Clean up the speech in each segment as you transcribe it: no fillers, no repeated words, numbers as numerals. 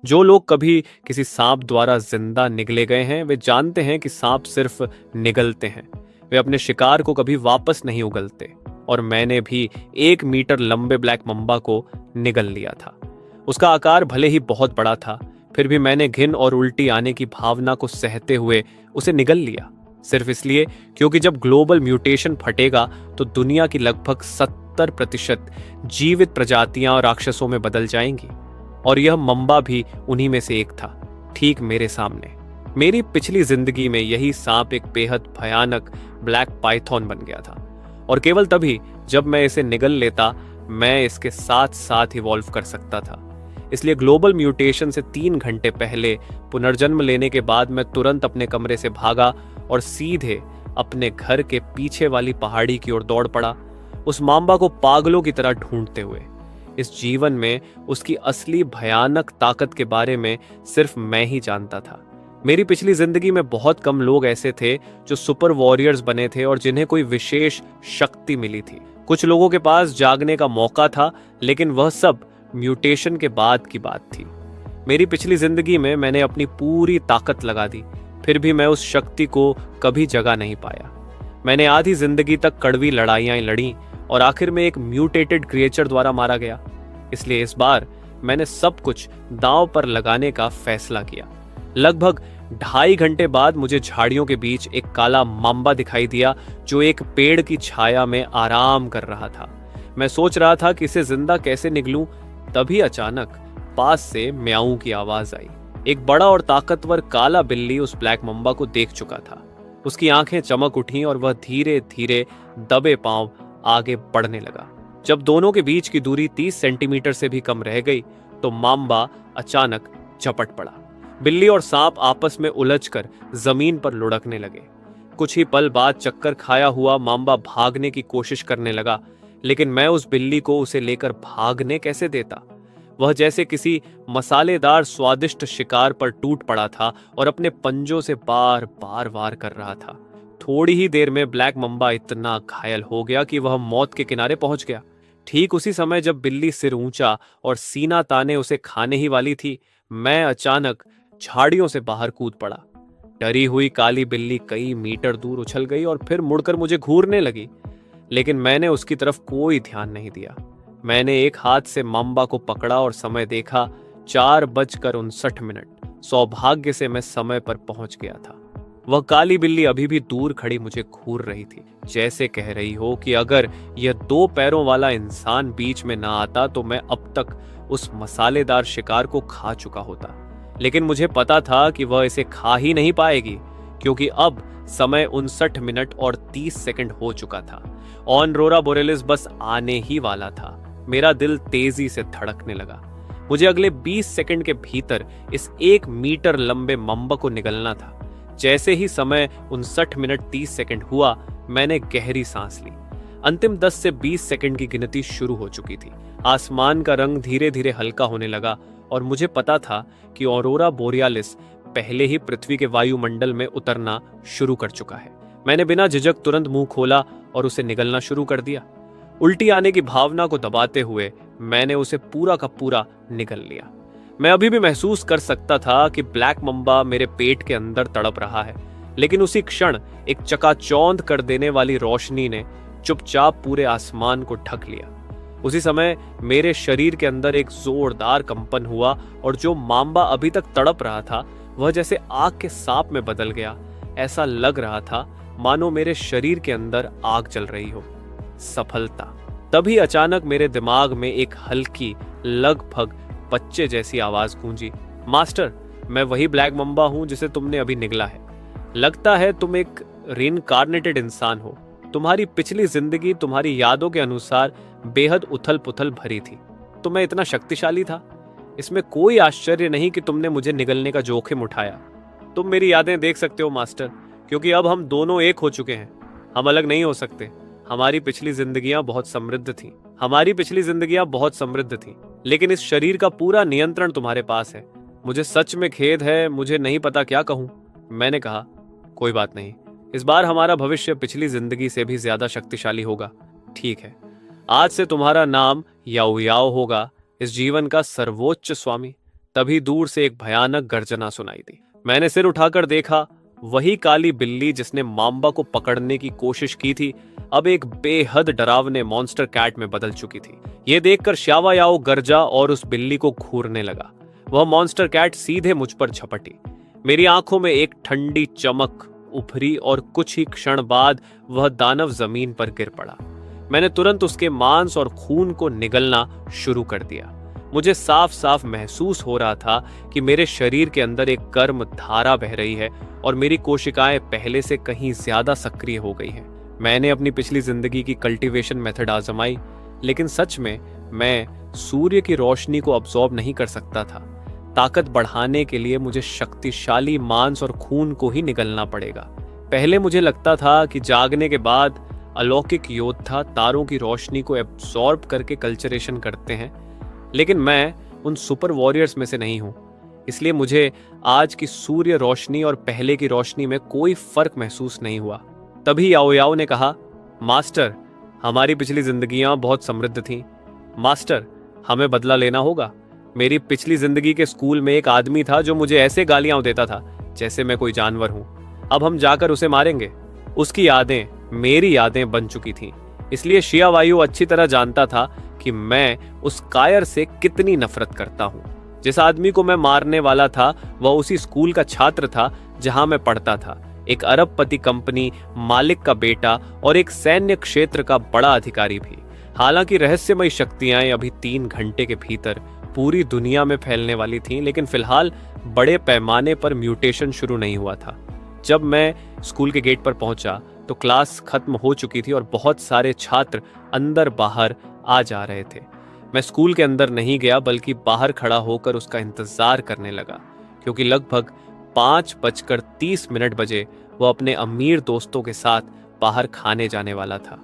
जो लोग कभी किसी सांप द्वारा जिंदा निगले गए हैं वे जानते हैं कि सांप सिर्फ निगलते हैं, वे अपने शिकार को कभी वापस नहीं उगलते। और मैंने भी 1 मीटर लंबे ब्लैक मम्बा को निगल लिया था। उसका आकार भले ही बहुत बड़ा था, फिर भी मैंने घिन और उल्टी आने की भावना को सहते हुए उसे निगल लिया, सिर्फ इसलिए क्योंकि जब ग्लोबल म्यूटेशन फटेगा तो दुनिया की लगभग 70% जीवित प्रजातियां राक्षसों में बदल जाएंगी। और यह मम्बा भी उन्हीं में से एक था, ठीक मेरे सामने। मेरी पिछली जिंदगी में यही सांप एक बेहद भयानक ब्लैक पाइथन बन गया था, और केवल तभी जब मैं इसे निगल लेता मैं इसके साथ साथ इवॉल्व कर सकता था। इसलिए ग्लोबल म्यूटेशन से 3 घंटे पहले पुनर्जन्म लेने के बाद मैं तुरंत अपने कमरे से भागा और सीधे अपने घर के पीछे वाली पहाड़ी की ओर दौड़ पड़ा, उस माम्बा को पागलों की तरह ढूंढते हुए। इस जीवन में उसकी असली भयानक ताकत के बारे में सिर्फ मैं ही जानता था। मेरी पिछली जिंदगी में बहुत कम लोग ऐसे थे जो सुपर वॉरियर्स बने थे और जिन्हें कोई विशेष शक्ति मिली थी। कुछ लोगों के पास जागने का मौका था, लेकिन वह सब म्यूटेशन के बाद की बात थी। मेरी पिछली जिंदगी में मैंने अपनी पूरी ताकत लगा दी, फिर भी मैं उस शक्ति को कभी जगा नहीं पाया। मैंने आधी जिंदगी तक कड़वी लड़ाइयां लड़ी और आखिर में एक म्यूटेटेड क्रिएचर द्वारा मारा गया। इसलिए इस बार मैंने सब कुछ दांव पर लगाने का फैसला किया। लगभग 2.5 घंटे बाद मुझे झाड़ियों के बीच एक काला माम्बा दिखाई दिया जो एक पेड़ की छाया में आराम कर रहा था। मैं सोच रहा था कि इसे जिंदा कैसे निगलूं, तभी अचानक पास से म्याऊं की आवाज आई। एक बड़ा और ताकतवर काला बिल्ली उस ब्लैक मम्बा को देख चुका था। उसकी आंखें चमक उठी और वह धीरे धीरे दबे पांव आगे बढ़ने लगा। जब दोनों के बीच की दूरी 30 सेंटीमीटर से भी कम रह गई तो माम्बा अचानक झपट पड़ा। बिल्ली और सांप आपस में उलझकर जमीन पर लुढ़कने लगे। कुछ ही पल बाद चक्कर खाया हुआ माम्बा भागने की कोशिश करने लगा, लेकिन मैं उस बिल्ली को उसे लेकर भागने कैसे देता। वह जैसे किसी मसालेदार स्वादिष्ट शिकार पर टूट पड़ा था और अपने पंजों से बार बार वार कर रहा था। थोड़ी ही देर में ब्लैक मम्बा इतना घायल हो गया कि वह मौत के किनारे पहुंच गया। ठीक उसी समय जब बिल्ली सिर ऊंचा और सीना ताने उसे खाने ही वाली थी, मैं अचानक झाड़ियों से बाहर कूद पड़ा। डरी हुई काली बिल्ली कई मीटर दूर उछल गई और फिर मुड़कर मुझे घूरने लगी, लेकिन मैंने उसकी तरफ कोई ध्यान नहीं दिया। मैंने एक हाथ से माम्बा को पकड़ा और समय देखा, 4:59। सौभाग्य से मैं समय पर पहुंच गया था। वह काली बिल्ली अभी भी दूर खड़ी मुझे घूर रही थी, जैसे कह रही हो कि अगर यह 2 पैरों वाला इंसान बीच में ना आता तो मैं अब तक उस मसालेदार शिकार को खा चुका होता। लेकिन मुझे पता था कि वह इसे खा ही नहीं पाएगी, क्योंकि अब समय 59 और 30 सेकंड हो चुका था। ऑनरोरा बोरेलिस बस आने ही वाला था। मेरा दिल तेजी से धड़कने लगा। मुझे अगले 20 सेकंड के भीतर इस 1 मीटर लंबे मम्बा को निगलना था। जैसे ही समय 59 हुआ, मैंने गहरी सांस ली। अंतिम 10 से 20 सेकंड की गिनती शुरू हो चुकी थी। आसमान का रंग धीरे धीरे हल्का होने लगा और मुझे पता था कि ऑरोरा बोरियालिस पहले ही पृथ्वी के वायुमंडल में उतरना शुरू कर चुका है। मैंने बिना झिझक तुरंत मुंह खोला और उसे निगलना शुरू कर दिया। उल्टी आने की भावना को दबाते हुए मैंने उसे पूरा का पूरा निगल लिया। मैं अभी भी महसूस कर सकता था कि ब्लैक मम्बा मेरे पेट के अंदर तड़प रहा है, लेकिन उसी क्षण एक चकाचौंध कर देने वाली रोशनी ने चुपचाप पूरे आसमान को ढक लिया। उसी समय मेरे शरीर के अंदर एक जोरदार कंपन हुआ और जो माम्बा अभी तक तड़प रहा था वह जैसे आग के सांप में बदल गया। ऐसा लग रहा था मानो मेरे शरीर के अंदर आग जल रही हो। सफलता। तभी अचानक मेरे दिमाग में एक हल्की, लगभग बच्चे जैसी आवाज गूंजी, मास्टर, मैं वही ब्लैक मम्बा हूं जिसे तुमने अभी निगला है। लगता है तुम एक रीइंकार्नेटेड इंसान हो। तुम्हारी पिछली जिंदगी तुम्हारी यादों के अनुसार बेहद उथल पुथल भरी थी। तो मैं इतना शक्तिशाली था। इसमें कोई आश्चर्य नहीं कि तुमने मुझे निगलने का जोखिम उठाया। तुम मेरी यादें देख सकते हो मास्टर, क्योंकि अब हम दोनों एक हो चुके हैं। हम अलग नहीं हो सकते। हमारी पिछली जिंदगियां बहुत समृद्ध थीं, लेकिन इस शरीर का पूरा नियंत्रण तुम्हारे पास है। मुझे सच में खेद है, मुझे नहीं पता क्या कहूं। मैंने कहा, कोई बात नहीं, इस बार हमारा भविष्य पिछली जिंदगी से भी ज्यादा शक्तिशाली होगा। ठीक है, आज से तुम्हारा नाम याओ याओ होगा, इस जीवन का सर्वोच्च स्वामी। तभी दूर से एक भयानक गर्जना सुनाई दी। मैंने सिर उठाकर देखा, वही काली बिल्ली जिसने माम्बा को पकड़ने की कोशिश की थी अब एक बेहद डरावने मॉन्स्टर कैट में बदल चुकी थी। ये देखकर श्यावा याओ गरजा और उस बिल्ली को घूरने लगा। वह मॉन्स्टर कैट सीधे मुझ पर झपटी। मेरी आंखों में एक ठंडी चमक उभरी और कुछ ही क्षण बाद वह दानव जमीन पर गिर पड़ा। मैंने तुरंत उसके मांस और खून को निगलना शुरू कर दिया। मुझे साफ साफ महसूस हो रहा था कि मेरे शरीर के अंदर एक गर्म धारा बह रही है और मेरी कोशिकाएं पहले से कहीं ज्यादा सक्रिय हो गई हैं। मैंने अपनी पिछली जिंदगी की कल्टीवेशन मेथड आजमाई, लेकिन सच में मैं सूर्य की रोशनी को अब्सॉर्ब नहीं कर सकता था। ताकत बढ़ाने के लिए मुझे शक्तिशाली मांस और खून को ही निगलना पड़ेगा। पहले मुझे लगता था कि जागने के बाद अलौकिक योद्धा तारों की रोशनी को एब्सॉर्ब करके कल्चरेशन करते हैं, लेकिन मैं उन सुपर वॉरियर्स में से नहीं हूं। इसलिए मुझे आज की सूर्य रोशनी और पहले की रोशनी में कोई फर्क महसूस नहीं हुआ। तभी याओ याओ ने कहा, मास्टर, हमारी पिछली जिंदगियां बहुत समृद्ध थीं। मास्टर, हमें बदला लेना होगा। मेरी पिछली जिंदगी के स्कूल में एक आदमी था जो मुझे ऐसे गालियां देता था जैसे मैं कोई जानवर हूं। अब हम जाकर उसे मारेंगे। उसकी यादें मेरी यादें बन चुकी थीं, इसलिए शिया वायु अच्छी तरह जानता था कि मैं उस कायर से कितनी नफरत करता हूं। जिस आदमी को मैं मारने वाला था वह उसी स्कूल का छात्र था जहां मैं पढ़ता था, एक अरबपति कंपनी मालिक का बेटा और एक सैन्य क्षेत्र का बड़ा अधिकारी भी। हालांकि रहस्यमयी शक्तियां अभी 3 घंटे के भीतर पूरी दुनिया में फैलने वाली थीं, लेकिन फिलहाल बड़े पैमाने पर म्यूटेशन शुरू नहीं हुआ था। जब मैं स्कूल के गेट पर पहुंचा तो क्लास खत्म हो चुकी थी और बहुत सारे छात्र अंदर बाहर आ जा रहे थे। मैं स्कूल के अंदर नहीं गया बल्कि बाहर खड़ा होकर उसका इंतजार करने लगा, क्योंकि लगभग 5:30 बजे वह अपने अमीर दोस्तों के साथ बाहर खाने जाने वाला था।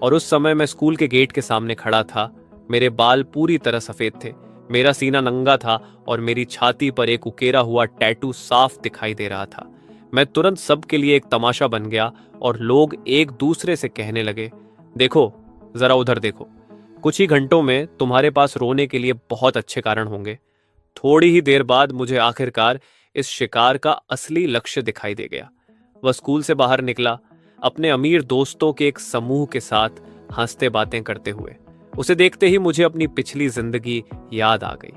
और उस समय मैं स्कूल के गेट के सामने खड़ा था। मेरे बाल पूरी तरह सफेद थे, मेरा सीना नंगा था और मेरी छाती पर एक उकेरा हुआ टैटू साफ दिखाई दे रहा था। मैं तुरंत सबके लिए एक तमाशा बन गया और लोग एक दूसरे से कहने लगे, देखो, जरा उधर देखो। कुछ ही घंटों में तुम्हारे पास रोने के लिए बहुत अच्छे कारण होंगे। थोड़ी ही देर बाद मुझे आखिरकार इस शिकार का असली लक्ष्य दिखाई दे गया। वह स्कूल से बाहर निकला, अपने अमीर दोस्तों के एक समूह के साथ हंसते बातें करते हुए। उसे देखते ही मुझे अपनी पिछली जिंदगी याद आ गई।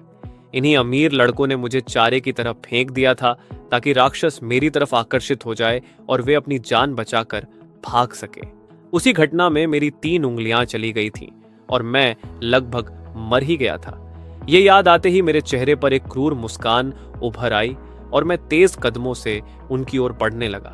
इन्हीं अमीर लड़कों ने मुझे चारे की तरफ फेंक दिया था ताकि राक्षस मेरी तरफ आकर्षित हो जाए और वे अपनी जान बचाकर भाग सके। उसी घटना में मेरी 3 उंगलियां चली गई थीं और मैं लगभग मर ही गया था। ये याद आते ही मेरे चेहरे पर एक क्रूर मुस्कान उभर आई और मैं तेज कदमों से उनकी ओर बढ़ने लगा।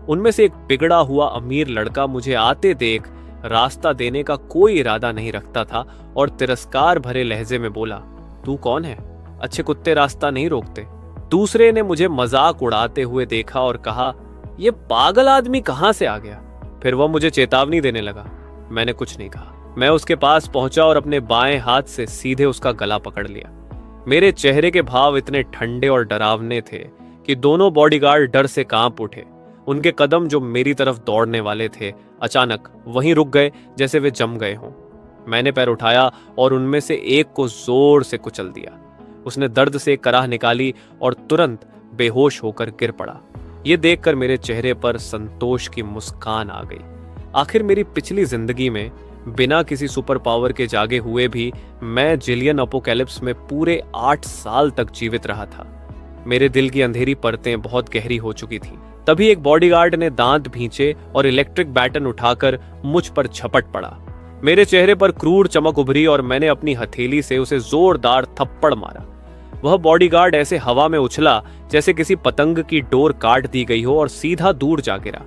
उनमें से एक बिगड़ा हुआ अमीर लड़का मुझे आते देख रास्ता देने का कोई इरादा नहीं रखता था और तिरस्कार भरे लहजे में बोला, तू कौन है? अच्छे कुत्ते रास्ता नहीं रोकते। दूसरे ने मुझे मजाक उड़ाते हुए देखा और कहा, ये पागल आदमी कहां से आ गया? फिर वह मुझे चेतावनी देने लगा। मैंने कुछ नहीं कहा। मैं उसके पास पहुंचा और अपने बाएं हाथ से सीधे उसका गला पकड़ लिया। मेरे चेहरे के भाव इतने ठंडे और डरावने थे कि दोनों बॉडीगार्ड डर से कांप उठे। उनके कदम जो मेरी तरफ दौड़ने वाले थे अचानक वहीं रुक गए, जैसे वे जम गए हों। मैंने पैर उठाया और उनमें से एक को जोर से कुचल दिया। उसने दर्द से एक कराह निकाली और तुरंत बेहोश होकर गिर पड़ा। यह देखकर मेरे चेहरे पर संतोष की मुस्कान आ गई। आखिर मेरी पिछली जिंदगी में बिना किसी सुपर पावर के जागे हुए भी मैं जिलियन अपोकैलिप्स में पूरे 8 साल तक जीवित रहा था। मेरे दिल की अंधेरी परतें बहुत गहरी हो चुकी थीं। तभी एक बॉडीगार्ड ने दांत भींचे और इलेक्ट्रिक बैटन उठाकर मुझ पर झपट पड़ा। मेरे चेहरे पर क्रूर चमक उभरी और मैंने अपनी हथेली से उसे जोरदार थप्पड़ मारा। वह बॉडीगार्ड ऐसे हवा में उछला जैसे किसी पतंग की डोर काट दी गई हो और सीधा दूर जा गिरा।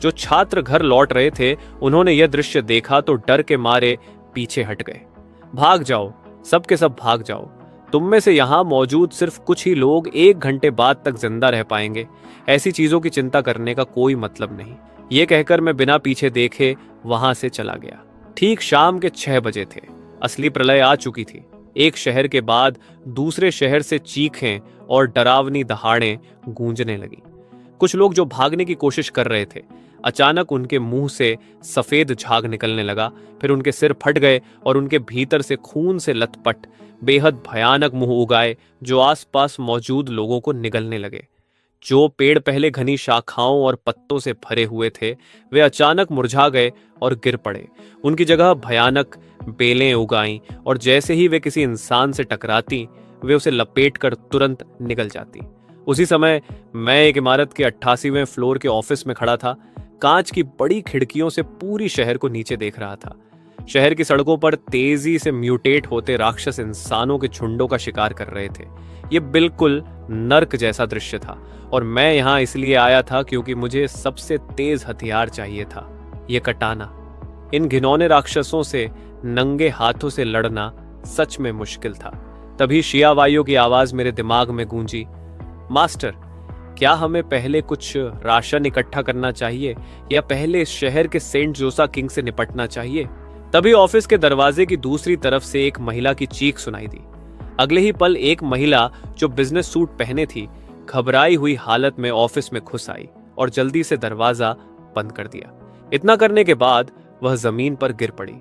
जो छात्र घर लौट रहे थे उन्होंने यह दृश्य देखा तो डर के मारे पीछे हट गए। भाग जाओ, सब के सब भाग जाओ। तुम में से यहां मौजूद सिर्फ कुछ ही लोग 1 घंटे बाद तक जिंदा रह पाएंगे। ऐसी चीजों की चिंता करने का कोई मतलब नहीं। ये कहकर मैं बिना पीछे देखे वहां से चला गया। ठीक शाम के 6 बजे थे। असली प्रलय आ चुकी थी। एक शहर के बाद दूसरे शहर से चीखें और डरावनी दहाड़ें गूंजने लगी। कुछ लोग जो भागने की कोशिश कर रहे थे अचानक उनके मुंह से सफेद झाग निकलने लगा, फिर उनके सिर फट गए और उनके भीतर से खून से लथपथ बेहद भयानक मुंह उगाए जो आसपास मौजूद लोगों को निगलने लगे। जो पेड़ पहले घनी शाखाओं और पत्तों से भरे हुए थे वे अचानक मुरझा गए और गिर पड़े। उनकी जगह भयानक बेलें उगाईं और जैसे ही वे किसी इंसान से टकराती वे उसे लपेटकर तुरंत निगल जाती। उसी समय मैं एक इमारत के 88वें फ्लोर के ऑफिस में खड़ा था। कांच की बड़ी खिड़कियों से पूरी शहर को नीचे देख रहा था। शहर की सड़कों पर तेजी से म्यूटेट होते राक्षस इंसानों के झुंडों का शिकार कर रहे थे। ये बिल्कुल नर्क जैसा दृश्य था और मैं यहाँ इसलिए आया था क्योंकि मुझे सबसे तेज हथियार चाहिए था, ये कटाना। इन घिनौने राक्षसों से नंगे हाथों से लड़ना सच में मुश्किल था। तभी शिया वायु की आवाज मेरे दिमाग में गूंजी, मास्टर, क्या हमें पहले कुछ राशन इकट्ठा करना चाहिए या पहले इस शहर के सेंट जोसा किंग से निपटना चाहिए? तभी ऑफिस के दरवाजे की दूसरी तरफ से एक महिला की चीख सुनाई दी। अगले ही पल एक महिला जो बिजनेस सूट पहने थी घबराई हुई हालत में ऑफिस में घुस आई और जल्दी से दरवाजा बंद कर दिया। इतना करने के बाद वह जमीन पर गिर पड़ी।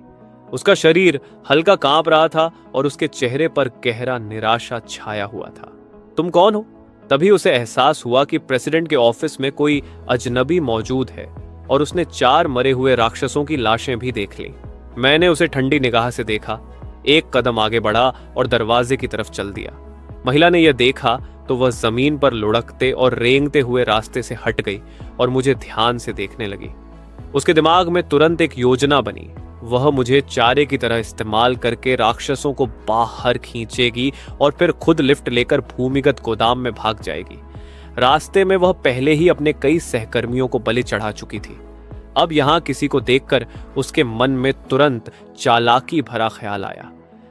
उसका शरीर हल्का कांप रहा था और उसके चेहरे पर गहरा निराशा छाया हुआ था। तुम कौन हो? तभी उसे एहसास हुआ कि प्रेसिडेंट के ऑफिस में कोई अजनबी मौजूद है और उसने 4 मरे हुए राक्षसों की लाशें भी देख ली। मैंने उसे ठंडी निगाह से देखा, एक कदम आगे बढ़ा और दरवाजे की तरफ चल दिया। महिला ने यह देखा तो वह जमीन पर लुढ़कते और रेंगते हुए रास्ते से हट गई और मुझे ध्यान से देखने लगी। उसके दिमाग में तुरंत एक योजना बनी। वह मुझे चारे की तरह इस्तेमाल करके राक्षसों को बाहर खींचेगी और फिर खुद लिफ्ट लेकर भूमिगत गोदाम में भाग जाएगी। रास्ते में वह पहले ही अपने कई सहकर्मियों को बलि चढ़ा चुकी थी। अब यहां किसी को देखकर उसके मन में तुरंत चालाकी भरा ख्याल आया।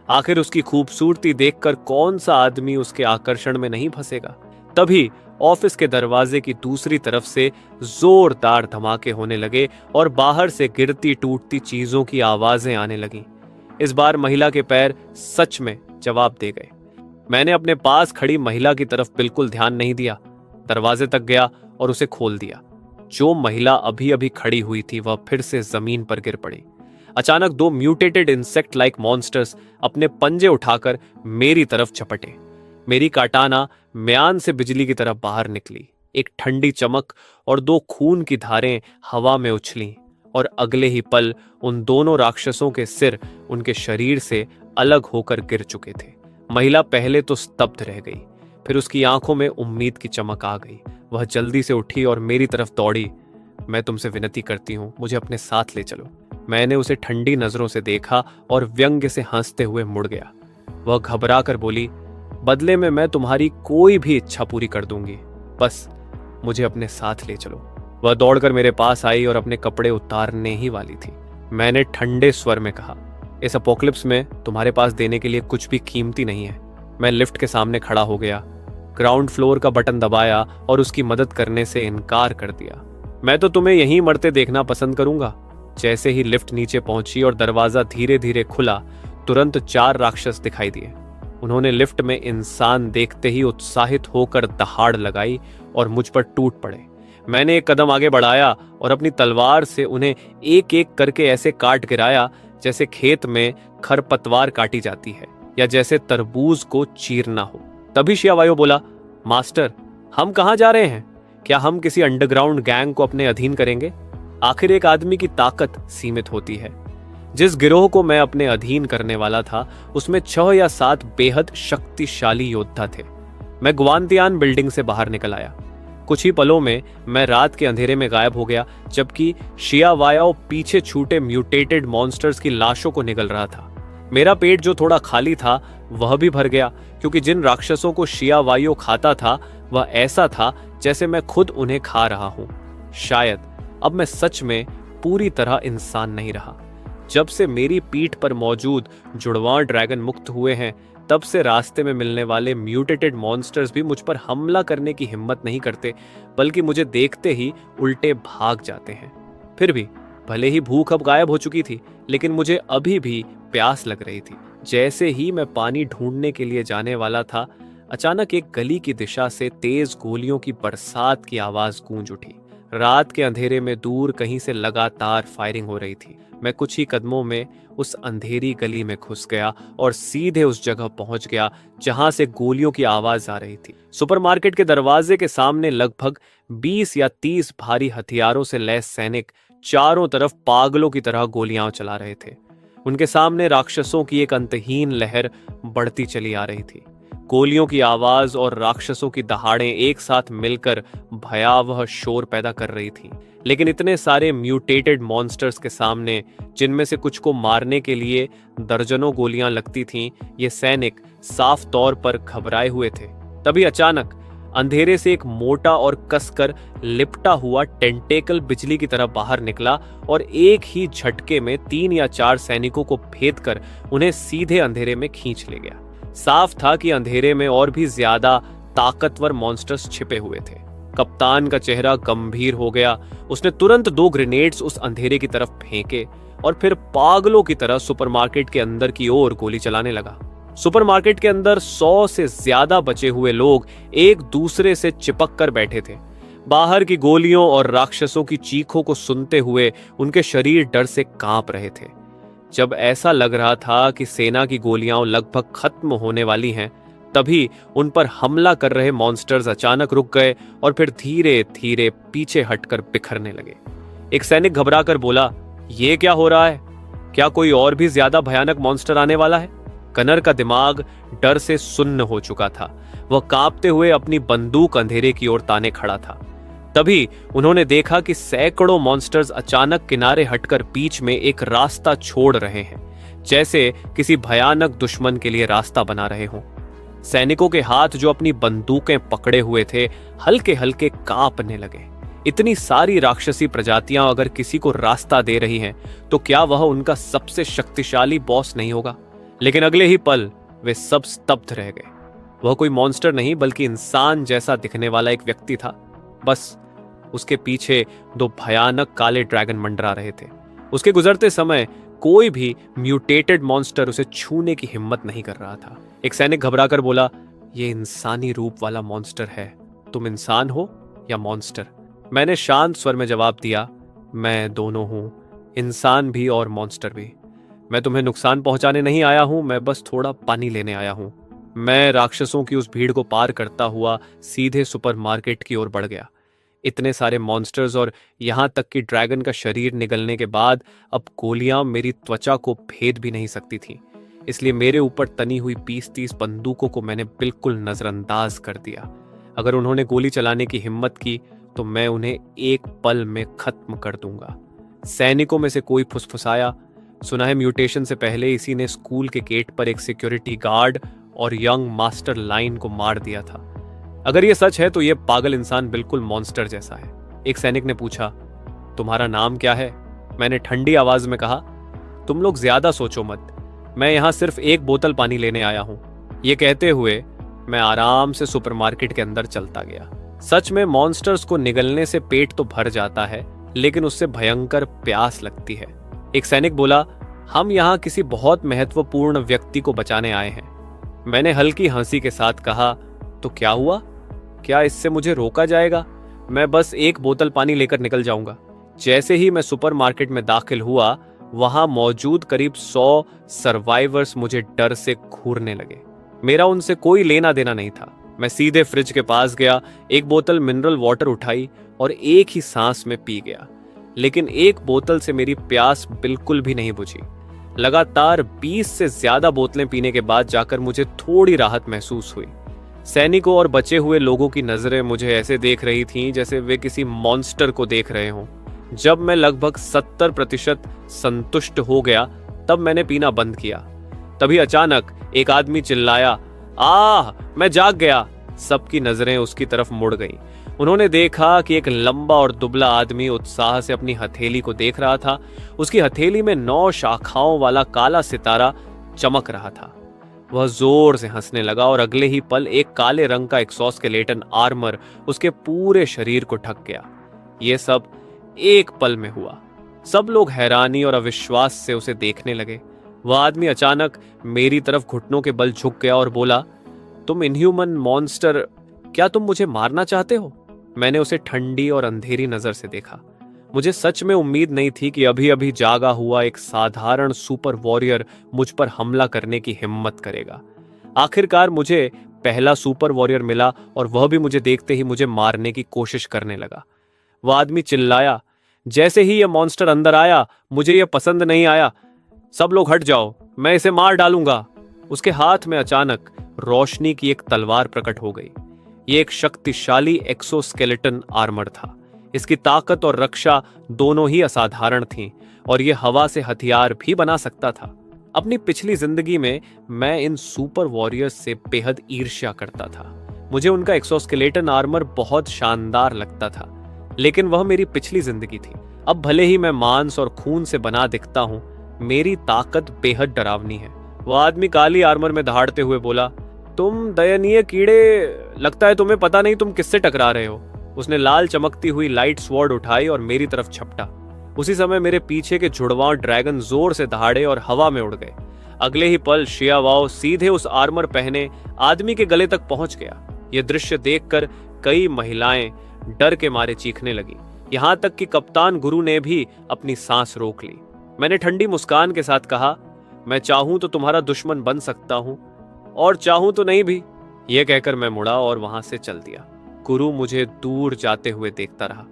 आखिर उसकी खूबसूरती देखकर कौन सा आदमी उसके आकर्षण में नहीं फंसेगा। तभी ऑफिस के दरवाजे की दूसरी तरफ से जोरदार धमाके होने लगे और बाहर से गिरती टूटती चीजों की आवाजें आने लगीं। इस बार महिला के पैर सच में जवाब दे गए। मैंने अपने पास खड़ी महिला की तरफ बिल्कुल ध्यान नहीं दिया, दरवाजे तक गया और उसे खोल दिया। जो महिला अभी अभी खड़ी हुई थी वह फिर से जमीन पर गिर पड़ी। अचानक 2 म्यूटेटेड इंसेक्ट लाइक मॉन्स्टर्स अपने पंजे उठाकर मेरी तरफ झपटे। मेरी काटाना म्यान से बिजली की तरह बाहर निकली। एक ठंडी चमक और 2 खून की धारें हवा में उछलीं और अगले ही पल उन दोनों राक्षसों के सिर उनके शरीर से अलग होकर गिर चुके थे। महिला पहले तो स्तब्ध रह गई, फिर उसकी आंखों में उम्मीद की चमक आ गई। वह जल्दी से उठी और मेरी तरफ दौड़ी। मैं तुमसे विनती करती हूँ, मुझे अपने साथ ले चलो। मैंने उसे ठंडी नजरों से देखा और व्यंग्य से हंसते हुए मुड़ गया। वह घबरा कर बोली, बदले में मैं तुम्हारी कोई भी इच्छा पूरी कर दूंगी, बस मुझे अपने साथ ले चलो। वह दौड़कर मेरे पास आई और अपने कपड़े उतारने ही वाली थी। मैंने ठंडे स्वर में कहा, इस अपोकलिप्स में तुम्हारे पास देने के लिए कुछ भी कीमती नहीं है। मैं लिफ्ट के सामने खड़ा हो गया, ग्राउंड फ्लोर का बटन दबाया और उसकी मदद करने से इनकार कर दिया। मैं तो तुम्हें यहीं मरते देखना पसंद करूंगा। जैसे ही लिफ्ट नीचे पहुंची और दरवाजा धीरे धीरे खुला, तुरंत 4 राक्षस दिखाई दिए। उन्होंने लिफ्ट में इंसान देखते ही उत्साहित होकर दहाड़ लगाई और मुझ पर टूट पड़े। मैंने एक कदम आगे बढ़ाया और अपनी तलवार से उन्हें एक एक करके ऐसे काट गिराया जैसे खेत में खरपतवार काटी जाती है या जैसे तरबूज को चीरना हो। तभी शिया वायु बोला, मास्टर, हम कहाँ जा रहे हैं? क्या हम किसी अंडरग्राउंड गैंग को अपने अधीन करेंगे? आखिर एक आदमी की ताकत सीमित होती है। जिस गिरोह को मैं अपने अधीन करने वाला था उसमें 6 या 7 बेहद शक्तिशाली योद्धा थे। मैं ग्वांतियान बिल्डिंग से बाहर निकल आया। कुछ ही पलों में मैं रात के अंधेरे में गायब हो गया, जबकि शिया वायाओ पीछे छूटे म्यूटेटेड मॉन्स्टर्स की लाशों को निगल रहा था। मेरा पेट जो थोड़ा खाली था वह भी भर गया, क्योंकि जिन राक्षसों को शिया वायु खाता था वह ऐसा था जैसे मैं खुद उन्हें खा रहा हूं। शायद अब मैं सच में पूरी तरह इंसान नहीं रहा। जब से मेरी पीठ पर मौजूद जुड़वां ड्रैगन मुक्त हुए हैं, तब से रास्ते में मिलने वाले म्यूटेटेड मॉन्स्टर्स भी मुझ पर हमला करने की हिम्मत नहीं करते, बल्कि मुझे देखते ही उल्टे भाग जाते हैं। फिर भी भले ही भूख अब गायब हो चुकी थी, लेकिन मुझे अभी भी प्यास लग रही थी। जैसे ही मैं पानी ढूंढने के लिए जाने वाला था, अचानक एक गली की दिशा से तेज गोलियों की बरसात की आवाज गूंज उठी। रात के अंधेरे में दूर कहीं से लगातार फायरिंग हो रही थी। मैं कुछ ही कदमों में उस अंधेरी गली में घुस गया और सीधे उस जगह पहुंच गया जहां से गोलियों की आवाज आ रही थी। सुपरमार्केट के दरवाजे के सामने लगभग 20 या 30 भारी हथियारों से लैस सैनिक चारों तरफ पागलों की तरह गोलियां चला रहे थे। उनके सामने राक्षसों की एक अंतहीन लहर बढ़ती चली आ रही थी। गोलियों की आवाज और राक्षसों की दहाड़ें एक साथ मिलकर भयावह शोर पैदा कर रही थी। लेकिन इतने सारे म्यूटेटेड मॉन्स्टर्स के सामने, जिनमें से कुछ को मारने के लिए दर्जनों गोलियां लगती थीं, ये सैनिक साफ तौर पर घबराए हुए थे। तभी अचानक अंधेरे से एक मोटा और कसकर लिपटा हुआ टेंटेकल बिजली की तरह बाहर निकला और एक ही झटके में 3 या 4 सैनिकों को भेद कर उन्हें सीधे अंधेरे में खींच ले गया। साफ था कि अंधेरे में और भी ज्यादा ताकतवर मॉन्स्टर्स छिपे हुए थे। कप्तान का चेहरा गंभीर हो गया। उसने तुरंत 2 ग्रेनेड्स उस अंधेरे की तरफ फेंके और फिर पागलों की तरह सुपरमार्केट के अंदर की ओर गोली चलाने लगा। सुपरमार्केट के अंदर 100 से ज्यादा बचे हुए लोग एक दूसरे से चिपक कर बैठे थे। बाहर की गोलियों और राक्षसों की चीखों को सुनते हुए उनके शरीर डर से कांप रहे थे। जब ऐसा लग रहा था कि सेना की गोलियां लगभग खत्म होने वाली हैं, तभी उन पर हमला कर रहे मॉन्स्टर्स अचानक रुक गए और फिर धीरे धीरे पीछे हटकर बिखरने लगे। एक सैनिक घबराकर बोला, "यह क्या हो रहा है? क्या कोई और भी ज्यादा भयानक मॉन्स्टर आने वाला है?" कनर का दिमाग डर से सुन्न हो चुका था। वह कांपते हुए अपनी बंदूक अंधेरे की ओर ताने खड़ा था। तभी उन्होंने देखा कि सैकड़ों मॉन्स्टर्स अचानक किनारे हटकर बीच में एक रास्ता छोड़ रहे हैं, जैसे किसी भयानक दुश्मन के लिए रास्ता बना रहे हों। सैनिकों के हाथ जो अपनी बंदूकें पकड़े हुए थे, हल्के हल्के कांपने लगे। इतनी सारी राक्षसी प्रजातियां अगर किसी को रास्ता दे रही हैं, तो क्या वह उनका सबसे शक्तिशाली बॉस नहीं होगा? लेकिन अगले ही पल वे सब स्तब्ध रह गए। वह कोई मॉन्स्टर नहीं बल्कि इंसान जैसा दिखने वाला एक व्यक्ति था। बस उसके पीछे 2 भयानक काले ड्रैगन मंडरा रहे थे। उसके गुजरते समय कोई भी म्यूटेटेड मॉन्स्टर उसे छूने की हिम्मत नहीं कर रहा था। एक सैनिक घबराकर बोला, "यह इंसानी रूप वाला मॉन्स्टर है। तुम इंसान हो या मॉन्स्टर?" मैंने शांत स्वर में जवाब दिया, "मैं दोनों हूं, इंसान भी और मॉन्स्टर भी। मैं तुम्हें नुकसान पहुंचाने नहीं आया हूं, मैं बस थोड़ा पानी लेने आया हूं।" मैं राक्षसों की उस भीड़ को पार करता हुआ सीधे सुपरमार्केट की ओर बढ़ गया। इतने सारे मॉन्स्टर्स और यहां तक कि ड्रैगन का शरीर निगलने के बाद अब गोलियां मेरी त्वचा को भेद भी नहीं सकती थीं। इसलिए मेरे ऊपर तनी हुई 20-30 बंदूकों को मैंने बिल्कुल नजरअंदाज कर दिया। अगर उन्होंने गोली चलाने की हिम्मत की तो मैं उन्हें एक पल में खत्म कर दूंगा। सैनिकों में से कोई फुसफुसाया, "सुना है म्यूटेशन से पहले इसी ने स्कूल के गेट पर एक सिक्योरिटी गार्ड और यंग मास्टर लाइन को मार दिया था। अगर यह सच है तो यह पागल इंसान बिल्कुल मॉन्स्टर जैसा है।" एक सैनिक ने पूछा, "तुम्हारा नाम क्या है?" मैंने ठंडी आवाज में कहा, "तुम लोग ज्यादा सोचो मत, मैं यहां सिर्फ एक बोतल पानी लेने आया हूं।" यह कहते हुए मैं आराम से सुपरमार्केट के अंदर चलता गया। सच में मॉन्स्टर्स को निगलने से पेट तो भर जाता है, लेकिन उससे भयंकर प्यास लगती है। एक सैनिक बोला, "हम यहाँ किसी बहुत महत्वपूर्ण व्यक्ति को बचाने आए हैं।" मैंने हल्की हंसी के साथ कहा, "तो क्या हुआ? क्या इससे मुझे रोका जाएगा? मैं बस एक बोतल पानी लेकर निकल जाऊंगा।" जैसे ही मैं सुपरमार्केट में दाखिल हुआ, वहां मौजूद करीब 100 सर्वाइवर्स मुझे डर से घूरने लगे। मेरा उनसे कोई लेना देना नहीं था। मैं सीधे फ्रिज के पास गया, एक बोतल मिनरल वाटर उठाई और एक ही सांस में पी गया। लेकिन एक बोतल से मेरी प्यास बिल्कुल भी नहीं बुझी। लगातार 20 से ज्यादा बोतलें पीने के बाद जाकर मुझे थोड़ी राहत महसूस हुई। सैनिकों और बचे हुए लोगों की नजरें मुझे ऐसे देख रही थीं जैसे वे किसी मॉन्स्टर को देख रहे हों। जब मैं लगभग 70% संतुष्ट हो गया, तब मैंने पीना बंद किया। तभी अचानक एक आदमी चिल्लाया, "आह, मैं जाग गया!" सबकी नजरें उसकी तरफ मुड़ गईं। उन्होंने देखा कि एक लंबा और दुबला आदमी उत्साह से अपनी हथेली को देख रहा था। उसकी हथेली में 9 शाखाओं वाला काला सितारा चमक रहा था। वह जोर से हंसने लगा और अगले ही पल एक काले रंग का एक्सोस्केलेटन आर्मर उसके पूरे शरीर को ढक गया। यह सब एक पल में हुआ। सब लोग हैरानी और अविश्वास से उसे देखने लगे। वह आदमी अचानक मेरी तरफ घुटनों के बल झुक गया और बोला, "तुम इनह्यूमन मॉन्स्टर, क्या तुम मुझे मारना चाहते हो?" मैंने उसे ठंडी और अंधेरी नजर से देखा। मुझे सच में उम्मीद नहीं थी कि अभी अभी जागा हुआ एक साधारण सुपर वॉरियर मुझ पर हमला करने की हिम्मत करेगा। आखिरकार मुझे पहला सुपर वॉरियर मिला और वह भी मुझे देखते ही मुझे मारने की कोशिश करने लगा। वह आदमी चिल्लाया, जैसे ही यह मॉन्स्टर अंदर आया, मुझे यह पसंद नहीं आया, सब लोग हट जाओ, मैं इसे मार डालूंगा। उसके हाथ में अचानक रोशनी की एक तलवार प्रकट हो गई। यह एक शक्तिशाली एक्सोस्केलेटन आर्मर था। इसकी ताकत और रक्षा दोनों ही असाधारण थीं और यह हवा से हथियार भी बना सकता था। अपनी पिछली जिंदगी में मैं इन सुपर वॉरियर्स से बेहद ईर्ष्या करता था। मुझे उनका एक्सोस्केलेटन आर्मर बहुत शानदार लगता था, लेकिन वह मेरी पिछली जिंदगी थी। अब भले ही मैं मांस और खून से बना दिखता हूं, मेरी ताकत बेहद डरावनी है। वह आदमी काली आर्मर में दहाड़ते हुए बोला, तुम दयनीय कीड़े, लगता है तुम्हें पता नहीं तुम किससे टकरा रहे हो। उसने लाल चमकती हुई लाइट स्वॉर्ड उठाई और मेरी तरफ झपटा। उसी समय मेरे पीछे के जुड़वां ड्रैगन जोर से दहाड़े और हवा में उड़ गए। अगले ही पल शिया वाओ सीधे उस आर्मर पहने आदमी के गले तक पहुंच गया। यह दृश्य देखकर कई महिलाएं डर के मारे चीखने लगी। यहां तक कि कप्तान गुरु ने भी अपनी सांस रोक ली। मैंने ठंडी मुस्कान के साथ कहा, मैं चाहूं तो तुम्हारा दुश्मन बन सकता हूं और चाहूं तो नहीं भी। यह कहकर मैं मुड़ा और वहां से चल दिया। गुरु मुझे दूर जाते हुए देखता रहा।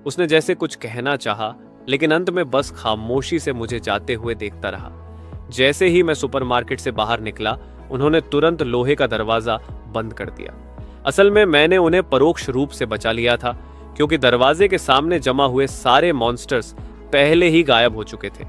उसने जैसे कुछ कहना चाहा, लेकिन अंत में बस खामोशी से मुझे जाते हुए देखता रहा। जैसे ही मैं सुपरमार्केट से बाहर निकला, उन्होंने तुरंत लोहे का दरवाजा बंद कर दिया। असल में मैंने उन्हें परोक्ष रूप से बचा लिया था, क्योंकि दरवाजे के सामने जमा हुए सारे मॉन्स्टर्स पहले ही गायब हो चुके थे।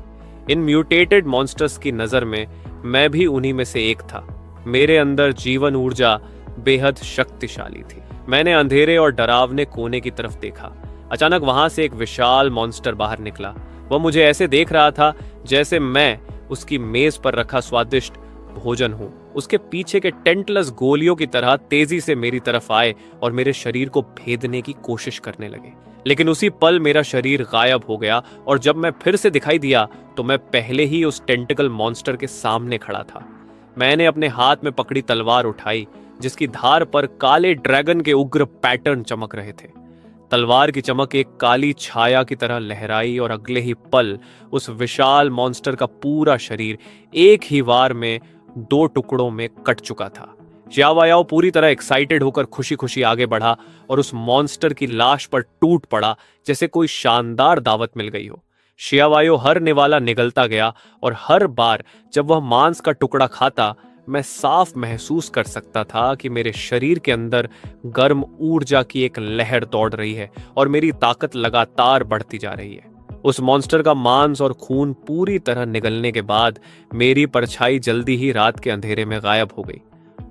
इन म्यूटेटेड मॉन्स्टर्स की नजर में मैं भी उन्हीं में से एक था। मेरे अंदर जीवन ऊर्जा बेहद शक्तिशाली थी। मैंने अंधेरे और डरावने कोने की तरफ देखा। अचानक वहां से एक विशाल मॉन्स्टर बाहर निकला। वह मुझे ऐसे देख रहा था जैसे मैं उसकी मेज पर रखा स्वादिष्ट भोजन हूं। उसके पीछे के टेंटलस गोलियों की तरह तेजी से मेरी तरफ आए और मेरे शरीर को भेदने की कोशिश करने लगे। लेकिन उसी पल मेरा शरीर गायब हो गया और जब मैं फिर से दिखाई दिया तो मैं पहले ही उस टेंटिकल मॉन्स्टर के सामने खड़ा था। मैंने अपने हाथ में पकड़ी तलवार उठाई, जिसकी धार पर काले ड्रैगन के उग्र पैटर्न चमक रहे थे। तलवार की चमक एक काली छाया की तरह लहराई और अगले ही पल उस विशाल मॉन्स्टर का पूरा शरीर एक ही वार में 2 टुकड़ों में कट चुका था। ज़ियाओ पूरी तरह एक्साइटेड होकर खुशी खुशी आगे बढ़ा और उस मॉन्स्टर की लाश पर टूट पड़ा जैसे कोई शानदार दावत मिल गई हो। शियावायो हर निवाला निगलता गया और हर बार जब वह मांस का टुकड़ा खाता, मैं साफ महसूस कर सकता था कि मेरे शरीर के अंदर गर्म ऊर्जा की एक लहर दौड़ रही है और मेरी ताकत लगातार बढ़ती जा रही है। उस मॉन्स्टर का मांस और खून पूरी तरह निगलने के बाद मेरी परछाई जल्दी ही रात के अंधेरे में गायब हो गई।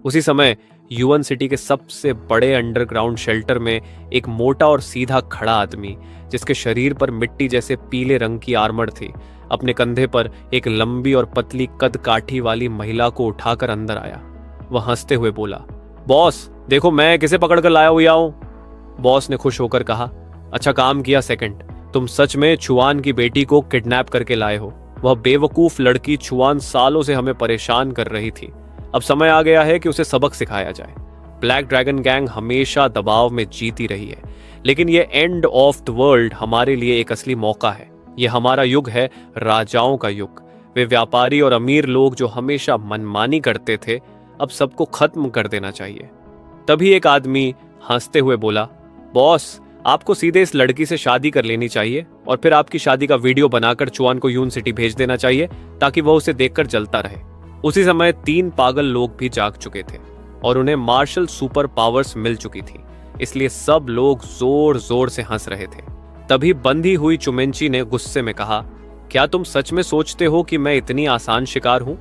उसी समय यूएन सिटी के सबसे बड़े अंडरग्राउंड शेल्टर में एक मोटा और सीधा खड़ा आदमी, जिसके शरीर पर मिट्टी जैसे पीले रंग की आर्मर थी, अपने कंधे पर एक लंबी और पतली कद काठी वाली महिला को उठाकर अंदर आया। वह हंसते हुए बोला, बॉस देखो मैं किसे पकड़कर लाया हुआ हूं। बॉस ने खुश होकर कहा, अच्छा काम किया सेकंड, तुम सच में छुआन की बेटी को किडनैप करके लाए हो। वह बेवकूफ लड़की छुआन सालों से हमें परेशान कर रही थी। अब समय आ गया है कि उसे सबक सिखाया जाए। ब्लैक ड्रैगन गैंग हमेशा दबाव में जीती रही है, लेकिन यह एंड ऑफ द वर्ल्ड हमारे लिए एक असली मौका है। यह हमारा युग है, राजाओं का युग। वे व्यापारी और अमीर लोग जो हमेशा मनमानी करते थे, अब सबको खत्म कर देना चाहिए। तभी एक आदमी हंसते हुए बोला, बॉस आपको सीधे इस लड़की से शादी कर लेनी चाहिए और फिर आपकी शादी का वीडियो बनाकर चुआन को यून सिटी भेज देना चाहिए ताकि वह उसे देखकर जलता रहे। उसी समय 3 पागल लोग भी जाग चुके थे और उन्हें मार्शल सुपर पावर्स मिल चुकी थी, इसलिए सब लोग जोर जोर से हंस रहे थे। तभी बंधी हुई चुमेंची ने गुस्से में कहा, क्या तुम सच में सोचते हो कि मैं इतनी आसान शिकार हूं?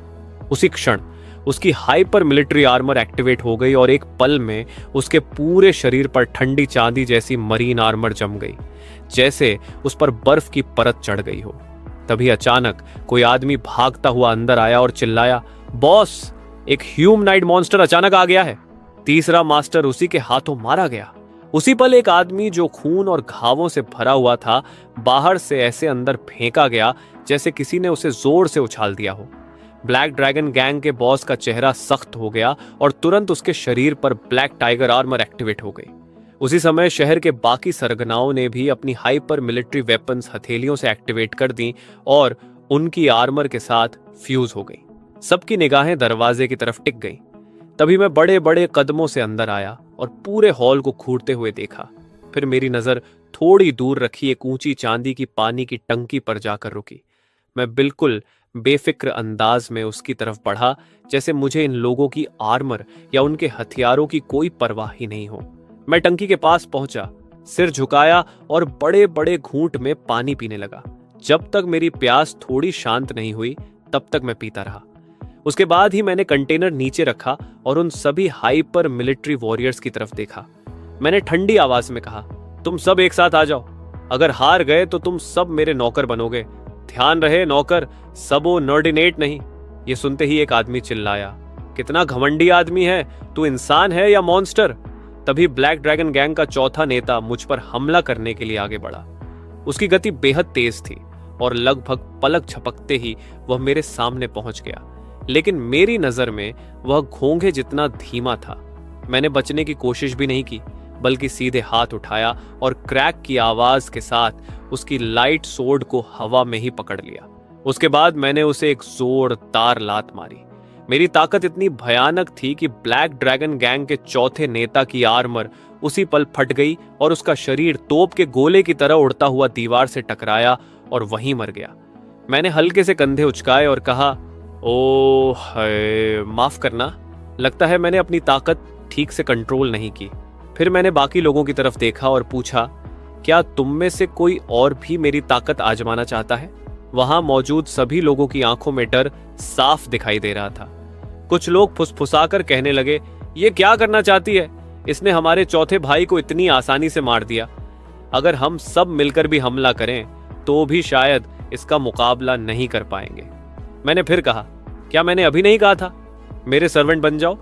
उसी क्षण उसकी हाइपर मिलिट्री आर्मर एक्टिवेट हो गई और एक पल में उसके पूरे शरीर पर ठंडी चांदी जैसी मरीन आर्मर जम गई, जैसे उस पर बर्फ की परत चढ़ गई हो। तभी अचानक कोई आदमी भागता हुआ अंदर आया और चिल्लाया, बॉस एक ह्यूमनाइड मॉन्स्टर अचानक आ गया है। तीसरा मास्टर उसी के हाथों मारा गया। उसी पल एक आदमी जो खून और घावों से भरा हुआ था, बाहर से ऐसे अंदर फेंका गया जैसे किसी ने उसे जोर से उछाल दिया हो। ब्लैक ड्रैगन गैंग के बॉस का चेहरा सख्त हो गया और तुरंत उसके शरीर पर ब्लैक टाइगर आर्मर एक्टिवेट हो गई। उसी समय शहर के बाकी सरगनाओं ने भी अपनी हाइपर मिलिट्री वेपन्स हथेलियों से एक्टिवेट कर दी और उनकी आर्मर के साथ फ्यूज हो गई। सबकी निगाहें दरवाजे की तरफ टिक गईं। तभी मैं बड़े बड़े कदमों से अंदर आया और पूरे हॉल को घूरते हुए देखा। फिर मेरी नजर थोड़ी दूर रखी एक ऊंची चांदी की पानी की टंकी पर जाकर रुकी। मैं बिल्कुल बेफिक्र अंदाज में उसकी तरफ बढ़ा, जैसे मुझे इन लोगों की आर्मर या उनके हथियारों की कोई परवाह ही नहीं हो। मैं टंकी के पास पहुंचा, सिर झुकाया और बड़े बड़े घूंट में पानी पीने लगा। जब तक मेरी प्यास थोड़ी शांत नहीं हुई तब तक मैं पीता रहा। उसके बाद ही मैंने कंटेनर नीचे रखा और उन सभी हाइपर मिलिट्री वॉरियर्स की तरफ देखा। मैंने ठंडी आवाज में कहा, तुम सब एक साथ आ जाओ। अगर हार गए तो तुम सब मेरे नौकर बनोगे। ध्यान रहे नौकर, सबो नॉर्डिनेट नहीं। ये सुनते ही एक आदमी चिल्लाया, कितना घमंडी आदमी है, तू इंसान है या मॉन्स्टर। तभी ब्लैक ड्रैगन गैंग का चौथा नेता मुझ पर हमला करने के लिए आगे बढ़ा। उसकी गति बेहद तेज थी और लगभग पलक झपकते ही वह मेरे सामने पहुंच गया, लेकिन मेरी नजर में वह घोंघे जितना धीमा था। मैंने बचने की कोशिश भी नहीं की, बल्कि सीधे हाथ उठाया और क्रैक की आवाज के साथ उसकी लाइट सोर्ड को हवा में ही पकड़ लिया। उसके बाद मैंने उसे एक जोरदार लात मारी। मेरी ताकत इतनी भयानक थी कि ब्लैक ड्रैगन गैंग के चौथे नेता की आर्मर उसी पल फट गई और उसका शरीर तोप के गोले की तरह उड़ता हुआ दीवार से टकराया और वहीं मर गया। मैंने हल्के से कंधे उचकाए और कहा, ओ हाय, माफ करना, लगता है मैंने अपनी ताकत ठीक से कंट्रोल नहीं की। फिर मैंने बाकी लोगों की तरफ देखा और पूछा, क्या तुम में से कोई और भी मेरी ताकत आजमाना चाहता है? वहां मौजूद सभी लोगों की आंखों में डर साफ दिखाई दे रहा था। कुछ लोग फुसफुसाकर कहने लगे, ये क्या करना चाहती है? इसने हमारे चौथे भाई को इतनी आसानी से मार दिया। अगर हम सब मिलकर भी हमला करें तो भी शायद इसका मुकाबला नहीं कर पाएंगे। मैंने फिर कहा, क्या मैंने अभी नहीं कहा था मेरे सर्वेंट बन जाओ?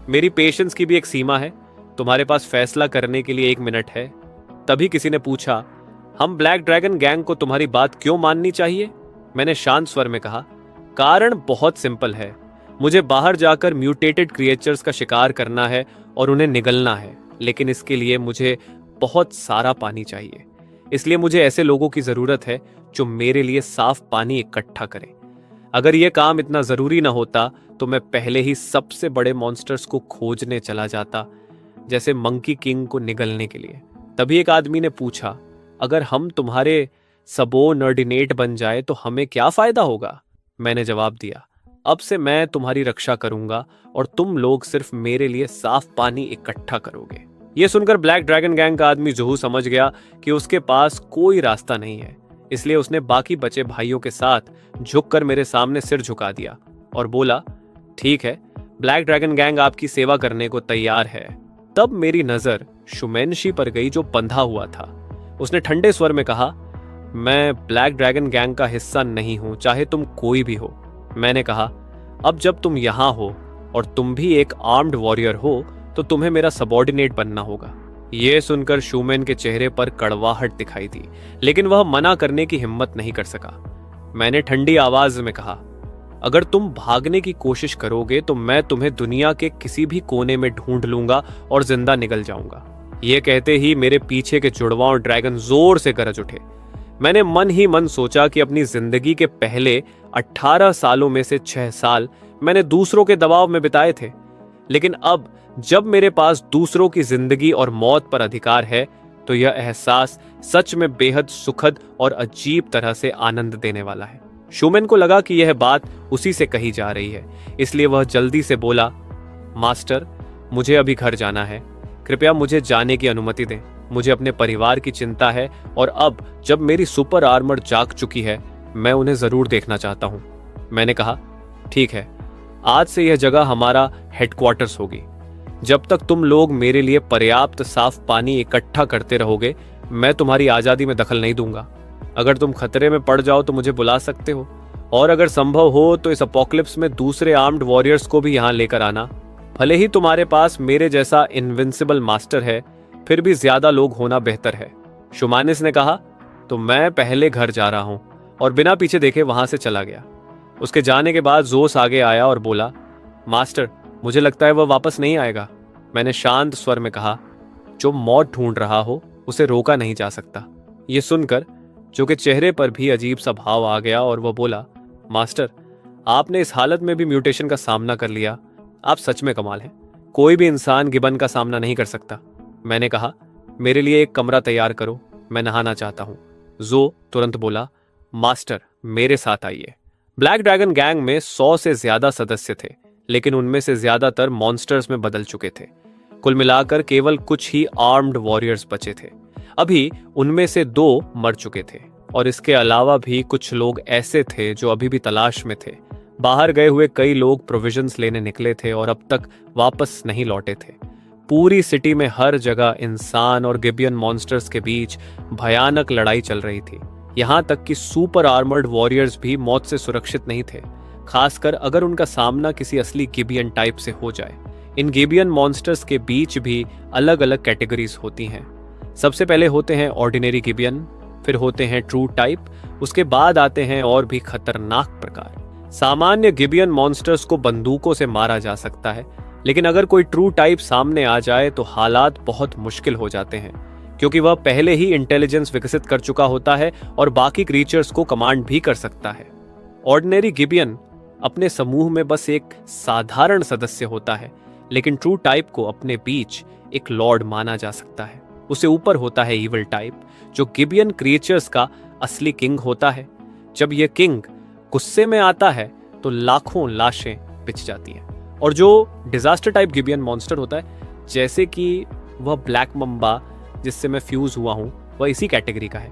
मेरी पेशेंस की भी एक सीमा है। तुम्हारे पास फैसला करने के लिए 1 मिनट है। तभी किसी ने पूछा, हम ब्लैक ड्रैगन गैंग को तुम्हारी बात क्यों माननी चाहिए? मैंने शांत स्वर में कहा, कारण बहुत सिंपल है। मुझे बाहर जाकर म्यूटेटेड क्रिएचर्स का शिकार करना है और उन्हें निगलना है, लेकिन इसके लिए मुझे बहुत सारा पानी चाहिए। इसलिए मुझे ऐसे लोगों की जरूरत है जो मेरे लिए साफ पानी इकट्ठा करें। अगर यह काम इतना जरूरी ना होता तो मैं पहले ही सबसे बड़े मॉन्स्टर्स को खोजने चला जाता, जैसे मंकी किंग को निगलने के लिए। तभी एक आदमी ने पूछा, अगर हम तुम्हारे सबोर्डिनेट बन जाए तो हमें क्या फायदा होगा? मैंने जवाब दिया, अब से मैं तुम्हारी रक्षा करूंगा और तुम लोग सिर्फ मेरे लिए साफ पानी इकट्ठा करोगे। यह सुनकर ब्लैक ड्रैगन गैंग का आदमी जुहू समझ गया कि उसके पास कोई रास्ता नहीं है, इसलिए उसने बाकी बचे भाइयों के साथ झुककर मेरे सामने सिर झुका दिया और बोला, ठीक है, ब्लैक ड्रैगन गैंग आपकी सेवा करने को तैयार है। तब मेरी नजर शुमेनशी पर गई जो बंधा हुआ था। उसने ठंडे स्वर में कहा, मैं ब्लैक ड्रैगन गैंग का हिस्सा नहीं हूं, चाहे तुम कोई भी हो। मैंने कहा, अब जब तुम यहां हो और तुम भी एक आर्म्ड वॉरियर हो तो तुम्हें मेरा सबॉर्डिनेट बनना होगा। यह सुनकर शूमेन के चेहरे पर कड़वाहट दिखाई दी, लेकिन वह मना करने की हिम्मत नहीं कर सका। मैंने ठंडी आवाज में कहा, अगर तुम भागने की कोशिश करोगे तो मैं तुम्हें दुनिया के किसी भी कोने में ढूंढ लूंगा और जिंदा निकल जाऊंगा। यह कहते ही मेरे पीछे के जुड़वां ड्रैगन जोर से गरज उठे। मैंने मन ही मन सोचा कि अपनी जिंदगी के पहले 18 सालों में से 6 साल मैंने दूसरों के दबाव में बिताए थे, लेकिन अब जब मेरे पास दूसरों की जिंदगी और मौत पर अधिकार है तो यह एहसास सच में बेहद सुखद और अजीब तरह से आनंद देने वाला है। शूमेन को लगा कि यह बात उसी से कही जा रही है, इसलिए वह जल्दी से बोला, मास्टर, मुझे अभी घर जाना है, कृपया मुझे जाने की अनुमति दें। मुझे अपने परिवार की चिंता है और अब जब मेरी सुपर आर्मर जाग चुकी है मैं उन्हें जरूर देखना चाहता हूं। मैंने कहा, ठीक है, आज से यह जगह हमारा हेडक्वार्टर्स होगी। जब तक तुम लोग मेरे लिए पर्याप्त साफ पानी इकट्ठा करते रहोगे मैं तुम्हारी आजादी में दखल नहीं दूंगा। अगर तुम खतरे में पड़ जाओ तो मुझे बुला सकते हो, और अगर संभव हो तो इस अपोकलिप्स में दूसरे आर्म्ड वॉरियर्स को भी यहां लेकर आना। भले ही तुम्हारे पास मेरे जैसा इनविंसिबल मास्टर है, फिर भी ज्यादा लोग होना बेहतर है। शुमानिस ने कहा, तो मैं पहले घर जा रहा हूं, और बिना पीछे देखे वहां से चला गया। उसके जाने के बाद जोस आगे आया और बोला, मास्टर, मुझे लगता है वह वापस नहीं आएगा। मैंने शांत स्वर में कहा, जो मौत ढूंढ रहा हो उसे रोका नहीं जा सकता। ये सुनकर जो के चेहरे पर भी अजीब सा भाव आ गया और वह बोला, मास्टर, आपने इस हालत में भी म्यूटेशन का सामना कर लिया, आप सच में कमाल हैं। कोई भी इंसान गिबन का सामना नहीं कर सकता। मैंने कहा, मेरे लिए एक कमरा तैयार करो, मैं नहाना चाहता हूं। जो तुरंत बोला, मास्टर मेरे साथ आइए। ब्लैक ड्रैगन गैंग में 100 से ज्यादा सदस्य थे, लेकिन उनमें से ज्यादातर मॉन्स्टर्स में बदल चुके थे। कुल मिलाकर केवल कुछ ही आर्म्ड वॉरियर्स बचे थे। अभी उनमें से 2 मर चुके थे और इसके अलावा भी कुछ लोग ऐसे थे जो अभी भी तलाश में थे। बाहर गए हुए कई लोग प्रोविजंस लेने निकले थे और अब तक वापस नहीं लौटे थे। पूरी सिटी में हर जगह इंसान और गिबियन मॉन्स्टर्स के बीच भयानक लड़ाई चल रही थी। यहां तक कि सुपर आर्मर्ड वॉरियर्स भी मौत से सुरक्षित नहीं थे, खासकर अगर उनका सामना किसी असली गिबियन टाइप से हो जाए। इन गिबियन मॉन्स्टर्स के बीच भी अलग अलग कैटेगरीज होती हैं। सबसे पहले होते हैं ऑर्डिनरी गिबियन, फिर होते हैं ट्रू टाइप, उसके बाद आते हैं और भी खतरनाक प्रकार। सामान्य गिबियन मॉन्स्टर्स को बंदूकों से मारा जा सकता है, लेकिन अगर कोई ट्रू टाइप सामने आ जाए तो हालात बहुत मुश्किल हो जाते हैं, क्योंकि वह पहले ही इंटेलिजेंस विकसित कर चुका होता है और बाकी क्रीचर्स को कमांड भी कर सकता है। ऑर्डिनरी गिबियन अपने समूह में बस एक साधारण सदस्य होता है, लेकिन ट्रू टाइप को अपने बीच एक लॉर्ड माना जा सकता है। उसे ऊपर होता है इविल टाइप, जो गिबियन क्रिएचर्स का असली किंग होता है। जब यह किंग गुस्से में आता है तो लाखों लाशें बिछ जाती हैं। और जो डिजास्टर टाइप गिबियन मॉन्स्टर होता है, जैसे कि वह ब्लैक मम्बा जिससे मैं फ्यूज हुआ हूं, वह इसी कैटेगरी का है।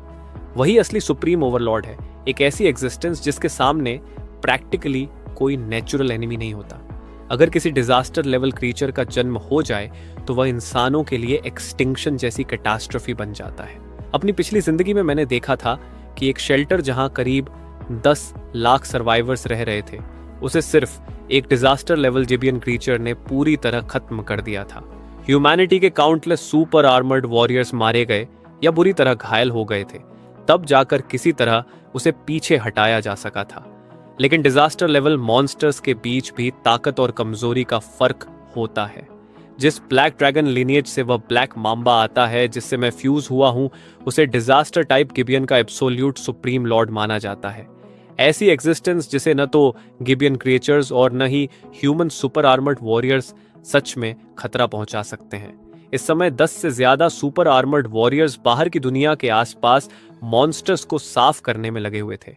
वही असली सुप्रीम ओवरलॉर्ड है, एक ऐसी एग्जिस्टेंस जिसके सामने प्रैक्टिकली कोई नेचुरल एनिमी नहीं होता। अगर किसी डिजास्टर लेवल क्रीचर का जन्म हो जाए तो वह इंसानों के लिए एक्सटिंक्शन जैसी कैटास्ट्रोफी बन जाता है। अपनी पिछली जिंदगी में मैंने देखा था कि एक शेल्टर जहां करीब 10 लाख सर्वाइवर्स रह रहे थे, उसे सिर्फ एक डिजास्टर लेवल गिबियन क्रीचर ने पूरी तरह खत्म कर दिया था। ह्यूमैनिटी के काउंटलेस सुपर आर्मर्ड वॉरियर्स मारे गए या बुरी तरह घायल हो गए थे, तब जाकर किसी तरह उसे पीछे हटाया जा सका था। लेकिन डिजास्टर लेवल मॉन्स्टर्स के बीच भी ताकत और कमजोरी का फर्क होता है। जिस ब्लैक ड्रैगन लिनिएज से वह ब्लैक माम्बा आता है, जिससे मैं फ्यूज हुआ हूं, उसे डिजास्टर टाइप गिबियन का एब्सोल्यूट सुप्रीम लॉर्ड माना जाता है। ऐसी एग्जिस्टेंस जिसे न तो गिबियन क्रिएचर्स और न ही ह्यूमन सुपर आर्मर्ड वॉरियर्स सच में खतरा पहुंचा सकते हैं। इस समय 10 से ज्यादा सुपर आर्मर्ड वॉरियर्स बाहर की दुनिया के आसपास मॉन्स्टर्स को साफ करने में लगे हुए थे,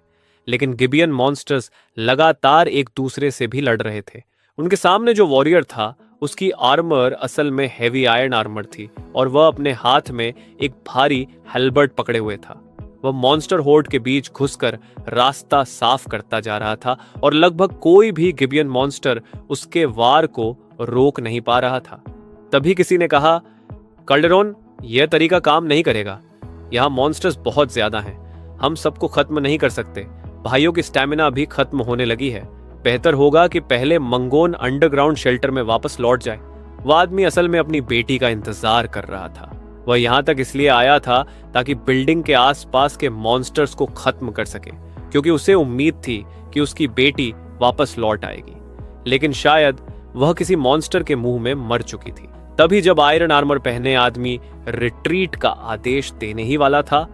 लेकिन गिबियन मॉन्स्टर्स लगातार एक दूसरे से भी लड़ रहे थे। उनके सामने जो वॉरियर था, उसकी आर्मर असल में हेवी आयरन आर्मर थी और वह अपने हाथ में एक भारी हेल्बर्ट पकड़े हुए था। वह मॉन्स्टर होर्ड के बीच घुसकर रास्ता साफ करता जा रहा था और लगभग कोई भी गिबियन मॉन्स्टर उसके वार को रोक नहीं पा रहा था। तभी किसी ने कहा, कैल्डेरॉन, यह तरीका काम नहीं करेगा। यहाँ मॉन्स्टर्स बहुत ज्यादा हैं, हम सबको खत्म नहीं कर सकते। भाइयों की स्टैमिना भी खत्म होने लगी है। बेहतर होगा कि पहले मंगोन अंडरग्राउंड शेल्टर में वापस लौट जाए। वह आदमी असल में अपनी बेटी का इंतजार कर रहा था। वह यहां तक इसलिए आया था ताकि बिल्डिंग के आसपास के मॉन्स्टर्स को खत्म कर सके, क्योंकि उसे उम्मीद थी कि उसकी बेटी वापस लौट आएगी। लेकिन शायद वह किसी मॉन्स्टर के मुंह में मर चुकी थी। तभी जब आयरन आर्मर पहने आदमी रिट्रीट का आदेश देने ही वाला था,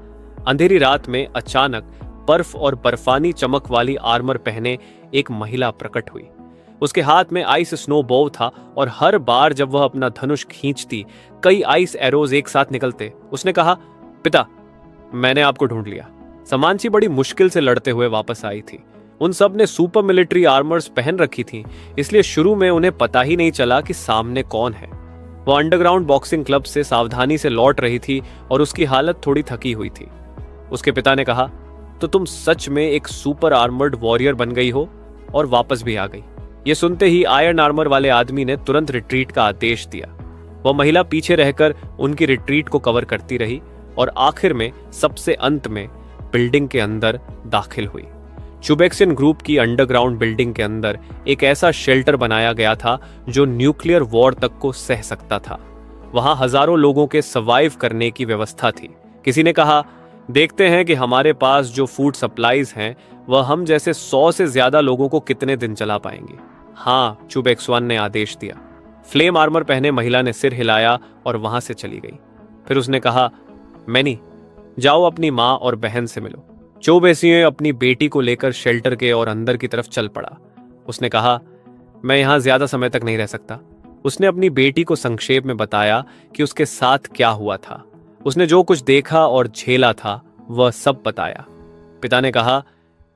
अंधेरी रात में अचानक बर्फ और बर्फानी चमक वाली आर्मर पहने एक महिला प्रकट हुई। उसके हाथ में आइस स्नो बो था और हर बार जब वह अपना धनुष खींचती, कई आइस एरोज एक साथ निकलते। उसने कहा, पिता, मैंने आपको ढूंढ लिया। समांची बड़ी मुश्किल से लड़ते हुए वापस आई थी। उन सब ने सुपर मिलिट्री आर्मर्स पहन रखी थी, इसलिए शुरू में उन्हें पता ही नहीं चला कि सामने कौन है। वह अंडरग्राउंड बॉक्सिंग क्लब से सावधानी से लौट रही थी और उसकी हालत थोड़ी थकी हुई थी। उसके पिता ने कहा, तो तुम सच में एक सुपर आर्मर्ड वॉरियर बन गई हो और वापस भी आ गई। यह सुनते ही आयरन आर्मर वाले आदमी ने तुरंत रिट्रीट का आदेश दिया। वह महिला पीछे रहकर उनकी रिट्रीट को कवर करती रही और आखिर में सबसे अंत में बिल्डिंग के अंदर दाखिल हुई। चुबेक्सियन ग्रुप की अंडरग्राउंड बिल्डिंग के अंदर एक ऐसा शेल्टर बनाया गया था जो न्यूक्लियर वॉर तक को सह सकता था। वहां हजारों लोगों के सर्वाइव करने की व्यवस्था थी। किसी ने कहा, देखते हैं कि हमारे पास जो फूड सप्लाईज हैं वह हम जैसे 100 से ज्यादा लोगों को कितने दिन चला पाएंगे। हाँ, चुबेक्सवान ने आदेश दिया। फ्लेम आर्मर पहने महिला ने सिर हिलाया और वहां से चली गई। फिर उसने कहा, मैनी, जाओ अपनी माँ और बहन से मिलो। चो बेसिये अपनी बेटी को लेकर शेल्टर के और अंदर की तरफ चल पड़ा। उसने कहा, मैं यहां ज्यादा समय तक नहीं रह सकता। उसने अपनी बेटी को संक्षेप में बताया कि उसके साथ क्या हुआ था। उसने जो कुछ देखा और झेला था वह सब बताया। पिता ने कहा,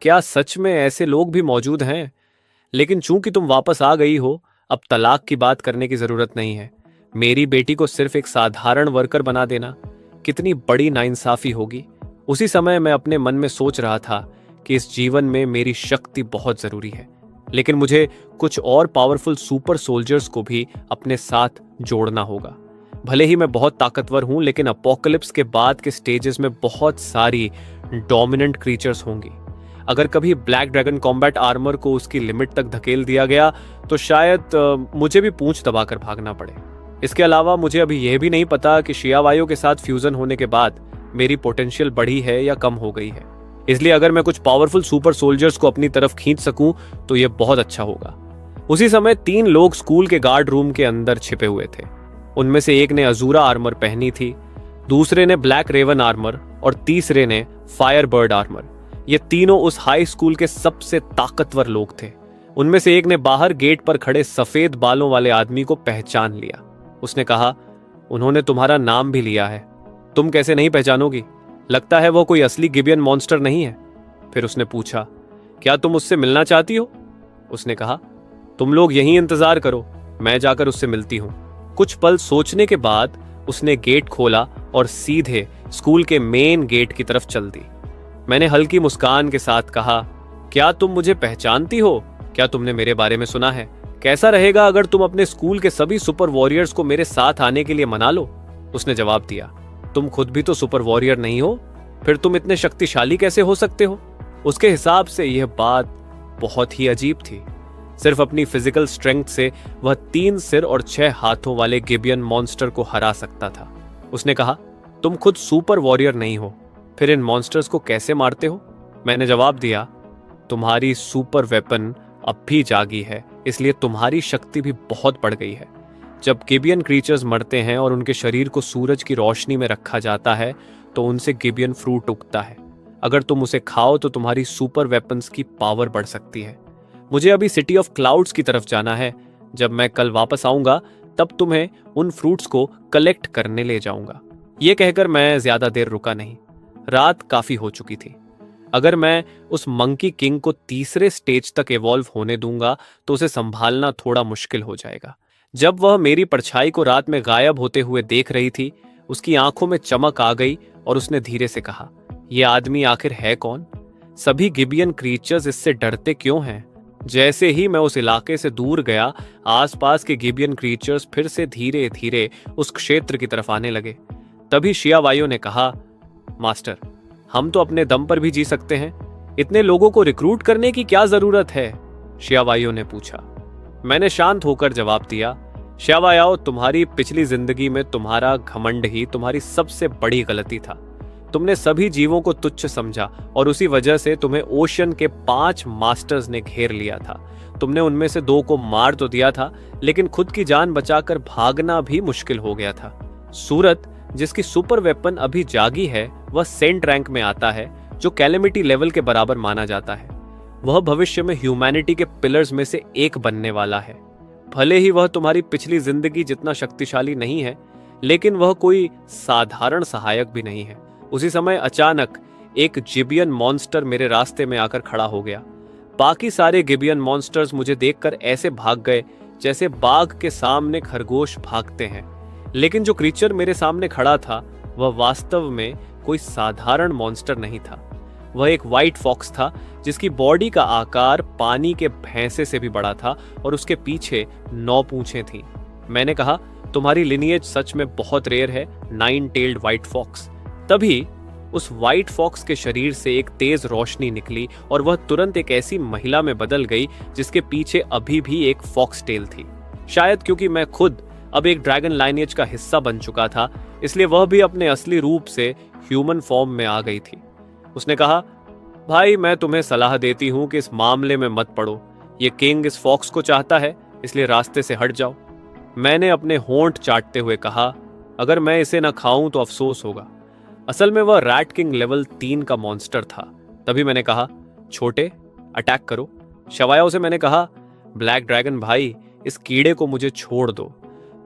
क्या सच में ऐसे लोग भी मौजूद हैं? लेकिन चूंकि तुम वापस आ गई हो, अब तलाक की बात करने की जरूरत नहीं है। मेरी बेटी को सिर्फ एक साधारण वर्कर बना देना कितनी बड़ी नाइंसाफी होगी। उसी समय मैं अपने मन में सोच रहा था कि इस जीवन में मेरी शक्ति बहुत जरूरी है, लेकिन मुझे कुछ और पावरफुल सुपर सोल्जर्स को भी अपने साथ जोड़ना होगा। भले ही मैं बहुत ताकतवर हूं, लेकिन अपोकलिप्स के बाद के स्टेजेस में बहुत सारी डोमिनेंट क्रीचर्स होंगी। अगर कभी ब्लैक ड्रैगन कॉम्बैट आर्मर को उसकी लिमिट तक धकेल दिया गया तो शायद मुझे भी पूंछ दबाकर भागना पड़े। इसके अलावा मुझे अभी यह भी नहीं पता कि शियावायों के साथ फ्यूजन होने के बाद मेरी पोटेंशियल बढ़ी है या कम हो गई है। इसलिए अगर मैं कुछ पावरफुल सुपर सोल्जर्स को अपनी तरफ खींच सकूं तो यह बहुत अच्छा होगा। उसी समय 3 लोग स्कूल के गार्ड रूम के अंदर छिपे हुए थे। उनमें से एक ने अजूरा आर्मर पहनी थी, दूसरे ने ब्लैक रेवन आर्मर और तीसरे ने फायर बर्ड आर्मर। ये तीनों उस हाई स्कूल के सबसे ताकतवर लोग थे। उनमें से एक ने बाहर गेट पर खड़े सफेद बालों वाले आदमी को पहचान लिया। उसने कहा, उन्होंने तुम्हारा नाम भी लिया है। तुम कैसे नहीं पहचानोगी? लगता है वो कोई असली गिबियन मॉन्स्टर नहीं है। फिर उसने पूछा, क्या तुम उससे मिलना चाहती हो? उसने कहा, तुम लोग यहीं इंतजार करो, मैं जाकर उससे मिलती हूं। कुछ पल सोचने के बाद उसने गेट खोला और सीधे स्कूल के मेन गेट की तरफ चल दी। मैंने हल्की मुस्कान के साथ कहा, क्या तुम मुझे पहचानती हो? क्या तुमने मेरे बारे में सुना है? कैसा रहेगा अगर तुम अपने स्कूल के सभी सुपर वॉरियर्स को मेरे साथ आने के लिए मना लो? उसने जवाब दिया, तुम खुद भी तो सुपर वॉरियर नहीं हो, फिर तुम इतने शक्तिशाली कैसे हो सकते हो? उसके हिसाब से यह बात बहुत ही अजीब थी। सिर्फ अपनी फिजिकल स्ट्रेंथ से वह 3 सिर और 6 हाथों वाले गिबियन मॉन्स्टर को हरा सकता था। उसने कहा, तुम खुद सुपर वॉरियर नहीं हो, फिर इन मॉन्स्टर्स को कैसे मारते हो? मैंने जवाब दिया, तुम्हारी सुपर वेपन अब भी जागी है, इसलिए तुम्हारी शक्ति भी बहुत बढ़ गई है। जब गिबियन क्रीचर्स मरते हैं और उनके शरीर को सूरज की रोशनी में रखा जाता है तो उनसे गिबियन फ्रूट उगता है। अगर तुम उसे खाओ तो तुम्हारी सुपर वेपन्स की पावर बढ़ सकती है। मुझे अभी सिटी ऑफ क्लाउड्स की तरफ जाना है। जब मैं कल वापस आऊंगा तब तुम्हें उन फ्रूट्स को कलेक्ट करने ले जाऊंगा। यह कहकर मैं ज्यादा देर रुका नहीं। रात काफी हो चुकी थी। अगर मैं उस मंकी किंग को तीसरे स्टेज तक इवॉल्व होने दूंगा तो उसे संभालना थोड़ा मुश्किल हो जाएगा। जब वह मेरी परछाई को रात में गायब होते हुए देख रही थी, उसकी आंखों में चमक आ गई और उसने धीरे से कहा, यह आदमी आखिर है कौन? सभी गिबियन क्रीचर्स इससे डरते क्यों हैं? जैसे ही मैं उस इलाके से दूर गया, आसपास के गिबियन क्रीचर्स फिर से धीरे धीरे उस क्षेत्र की तरफ आने लगे। तभी शियावायो ने कहा, मास्टर, हम तो अपने दम पर भी जी सकते हैं, इतने लोगों को रिक्रूट करने की क्या जरूरत है? शियावायो ने पूछा। मैंने शांत होकर जवाब दिया, शियावायो, तुम्हारी पिछली जिंदगी में तुम्हारा घमंड ही तुम्हारी सबसे बड़ी गलती था। तुमने सभी जीवों को तुच्छ समझा और उसी वजह से तुम्हें ओशन के 5 मास्टर्स ने घेर लिया था। तुमने उनमें से 2 को मार तो दिया था, लेकिन खुद की जान बचाकर भागना भी मुश्किल हो गया था। सूरत, जिसकी सुपर वेपन अभी जागी है, वह सेंट रैंक में आता है, जो कैलेमिटी लेवल के बराबर माना जाता है। वह भविष्य में ह्यूमैनिटी के पिलर्स में से एक बनने वाला है। भले ही वह तुम्हारी पिछली जिंदगी जितना शक्तिशाली नहीं है, लेकिन वह कोई साधारण सहायक भी नहीं है। उसी समय अचानक एक गिबियन मॉन्स्टर मेरे रास्ते में आकर खड़ा हो गया। बाकी सारे गिबियन मॉन्स्टर्स मुझे देखकर ऐसे भाग गए जैसे बाघ के सामने खरगोश भागते हैं, लेकिन जो क्रीचर मेरे सामने खड़ा था वह वास्तव में कोई साधारण मॉन्स्टर नहीं था। वह एक व्हाइट फॉक्स था जिसकी बॉडी का आकार पानी के भैंसे से भी बड़ा था और उसके पीछे 9 पूंछें थीं। मैंने कहा, तुम्हारी लिनिएज सच में बहुत रेयर है, 9 टेल्ड व्हाइट फॉक्स। तभी उस व्हाइट फॉक्स के शरीर से एक तेज रोशनी निकली और वह तुरंत एक ऐसी महिला में बदल गई जिसके पीछे अभी भी एक फॉक्स टेल थी। शायद क्योंकि मैं खुद अब एक ड्रैगन लाइनेज का हिस्सा बन चुका था, इसलिए वह भी अपने असली रूप से ह्यूमन फॉर्म में आ गई थी। उसने कहा, भाई, मैं तुम्हें सलाह देती हूं कि इस मामले में मत पड़ो। ये किंग इस फॉक्स को चाहता है, इसलिए रास्ते से हट जाओ। मैंने अपने होंठ चाटते हुए कहा, अगर मैं इसे ना खाऊं तो अफसोस होगा। असल में वह रैट किंग लेवल 3 का मॉन्स्टर था। तभी मैंने कहा, छोटे, अटैक करो। शवायों से मैंने कहा, ब्लैक ड्रैगन भाई, इस कीड़े को मुझे छोड़ दो।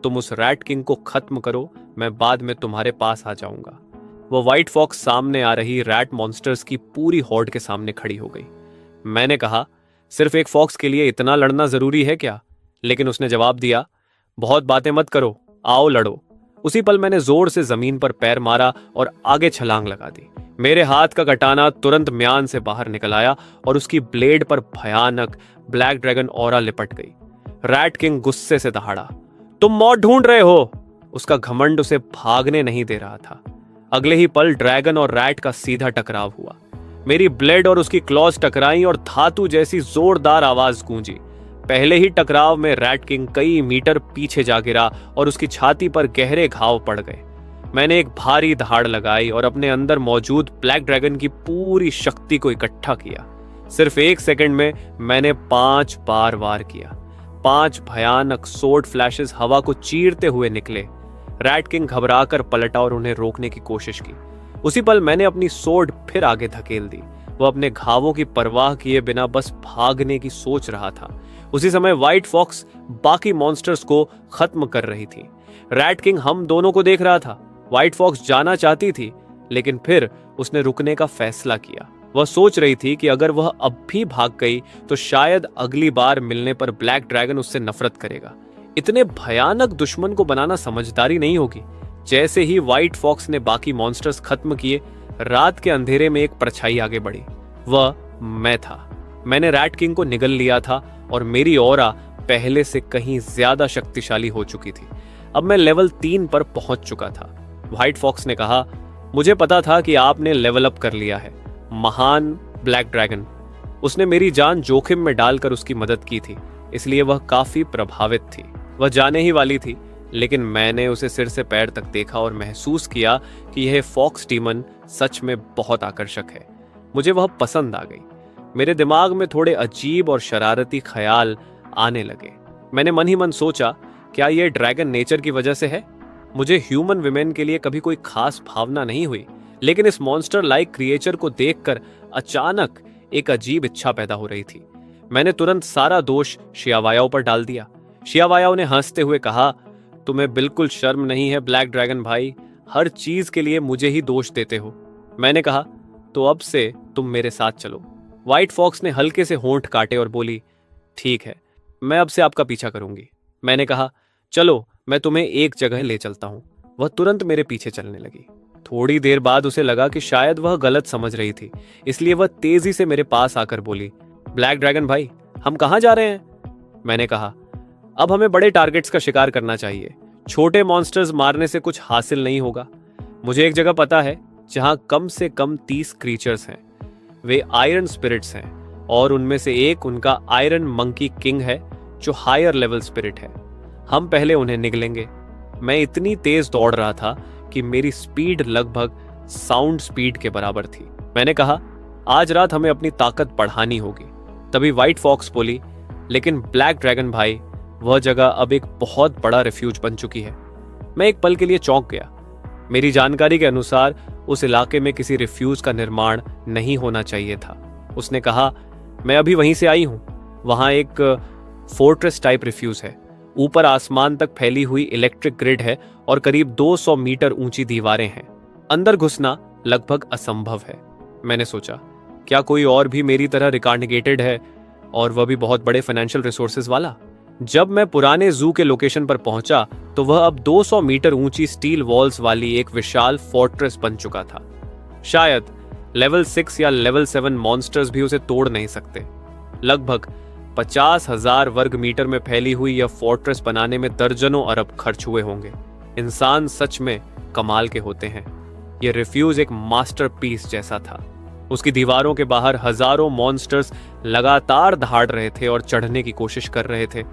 तुम उस रैट किंग को खत्म करो, मैं बाद में तुम्हारे पास आ जाऊंगा। वह व्हाइट फॉक्स सामने आ रही रैट मॉन्स्टर्स की पूरी हॉर्ड के सामने खड़ी हो गई। मैंने कहा, सिर्फ एक फॉक्स के लिए इतना लड़ना जरूरी है क्या? लेकिन उसने जवाब दिया, बहुत बातें मत करो, आओ लड़ो। उसी पल मैंने जोर से जमीन पर पैर मारा और आगे छलांग लगा दी। मेरे हाथ का कटाना तुरंत म्यान से बाहर निकल आया और उसकी ब्लेड पर भयानक ब्लैक ड्रैगन ऑरा लिपट गई। रैट किंग गुस्से से दहाड़ा, तुम मौत ढूंढ रहे हो? उसका घमंड उसे भागने नहीं दे रहा था। अगले ही पल ड्रैगन और रैट का सीधा टकराव हुआ। मेरी ब्लेड और उसकी क्लॉज टकराई और धातु जैसी जोरदार आवाज गूंजी। पहले ही टकराव में रैट किंग कई मीटर पीछे जा गिरा और उसकी छाती पर गहरे घाव पड़ गए। मैंने एक भारी दहाड़ लगाई और अपने अंदर मौजूद ब्लैक ड्रैगन की पूरी शक्ति को इकट्ठा किया। सिर्फ 1 सेकंड में मैंने 5 बार वार किया। 5 भयानक सोर्ड फ्लैशेस हवा को चीरते हुए निकले। रैट किंग घबराकर पलटा और उन्हें रोकने की कोशिश की। उसी पल मैंने अपनी सोर्ड फिर आगे धकेल दी। वो अपने घावों की परवाह किए बिना बस भागने की सोच रहा था। उसी समय व्हाइट फॉक्स बाकी मॉन्स्टर्स को खत्म कर रही थी। रैट किंग हम दोनों को देख रहा था। व्हाइट फॉक्स जाना चाहती थी, लेकिन फिर उसने रुकने का फैसला किया। वह सोच रही थी कि अगर वह अब भी भाग गई तो शायद अगली बार मिलने पर ब्लैक ड्रैगन उससे नफरत करेगा। इतने भयानक दुश्मन को बनाना समझदारी नहीं होगी। जैसे ही व्हाइट फॉक्स ने बाकी मॉन्स्टर्स खत्म किए, रात के अंधेरे में एक परछाई आगे बढ़ी। वह मैं था। मैंने रैट किंग को निगल लिया था और मेरी ऑरा पहले से कहीं ज्यादा शक्तिशाली हो चुकी थी। अब मैं लेवल 3 पर पहुंच चुका था। व्हाइट फॉक्स ने कहा, मुझे पता था कि आपने लेवल अप कर लिया है, महान ब्लैक ड्रैगन। उसने मेरी जान जोखिम में डालकर उसकी मदद की थी, इसलिए वह काफी प्रभावित थी। वह जाने ही वाली थी, लेकिन मैंने उसे सिर से पैर तक देखा और महसूस किया कि यह फॉक्स डीमन सच में बहुत आकर्षक है। मुझे वह पसंद आ गई। मेरे दिमाग में थोड़े अजीब और शरारती ख्याल आने लगे। मैंने मन ही मन सोचा, क्या यह ड्रैगन नेचर की वजह से है? मुझे ह्यूमन विमेन के लिए कभी कोई खास भावना नहीं हुई, लेकिन इस मॉन्स्टर लाइक क्रिएचर को देखकर अचानक एक अजीब इच्छा पैदा हो रही थी। मैंने तुरंत सारा दोष शियावायाओ पर डाल दिया। शियावायाओ ने हंसते हुए कहा, तुम्हें बिल्कुल शर्म नहीं है ब्लैक ड्रैगन भाई, हर चीज के लिए मुझे ही दोष देते हो। मैंने कहा, तो अब से तुम मेरे साथ चलो। व्हाइट फॉक्स ने हल्के से होंठ काटे और बोली, ठीक है, मैं अब से आपका पीछा करूंगी। मैंने कहा, चलो मैं तुम्हें एक जगह ले चलता हूं। वह तुरंत मेरे पीछे चलने लगी। थोड़ी देर बाद उसे लगा कि शायद वह गलत समझ रही थी, इसलिए वह तेजी से मेरे पास आकर बोली, ब्लैक ड्रैगन भाई, हम कहां जा रहे हैं? मैंने कहा, अब हमें बड़े टारगेट्स का शिकार करना चाहिए। छोटे मॉन्स्टर्स मारने से कुछ हासिल नहीं होगा। मुझे एक जगह पता है जहां कम से कम 30 क्रीचर्स हैं। वे आयरन स्पिरिट्स हैं और उनमें से एक उनका आयरन मंकी किंग है जो हायर लेवल स्पिरिट है। हम पहले उन्हें निगलेंगे। मैं इतनी तेज दौड़ रहा था कि मेरी स्पीड लगभग साउंड स्पीड के बराबर थी। मैंने कहा, आज रात हमें अपनी ताकत बढ़ानी होगी। तभी व्हाइट फॉक्स बोली, लेकिन ब्लैक ड्रैगन भाई, वह जगह अब एक बहुत बड़ा रिफ्यूज बन चुकी है। मैं एक पल के लिए चौंक गया। मेरी जानकारी के अनुसार उस इलाके में किसी रिफ्यूज का निर्माण नहीं होना चाहिए था। उसने कहा, मैं अभी वहीं से आई हूं। वहां एक फोर्ट्रेस टाइप रिफ्यूज है। ऊपर आसमान तक फैली हुई इलेक्ट्रिक ग्रिड है और करीब 200 मीटर ऊंची दीवारें हैं। अंदर घुसना लगभग असंभव है। मैंने सोचा, क्या कोई और भी मेरी तरह रिकार्डिनेटेड है, और वह भी बहुत बड़े फाइनेंशियल रिसोर्सेज वाला? जब मैं पुराने जू के लोकेशन पर पहुंचा तो वह अब 200 मीटर ऊंची स्टील वॉल्स वाली एक विशाल फोर्ट्रेस बन चुका था। शायद लेवल 6 या लेवल 7 मॉन्स्टर्स भी उसे तोड़ नहीं सकते। लगभग 50,000 वर्ग मीटर में फैली हुई यह फोर्ट्रेस बनाने में दर्जनों अरब खर्च हुए होंगे। इंसान सच में कमाल के होते हैं। यह रिफ्यूज एक मास्टरपीस जैसा था। उसकी दीवारों के बाहर हजारों मॉन्स्टर्स लगातार दहाड़ रहे थे और चढ़ने की कोशिश कर रहे थे,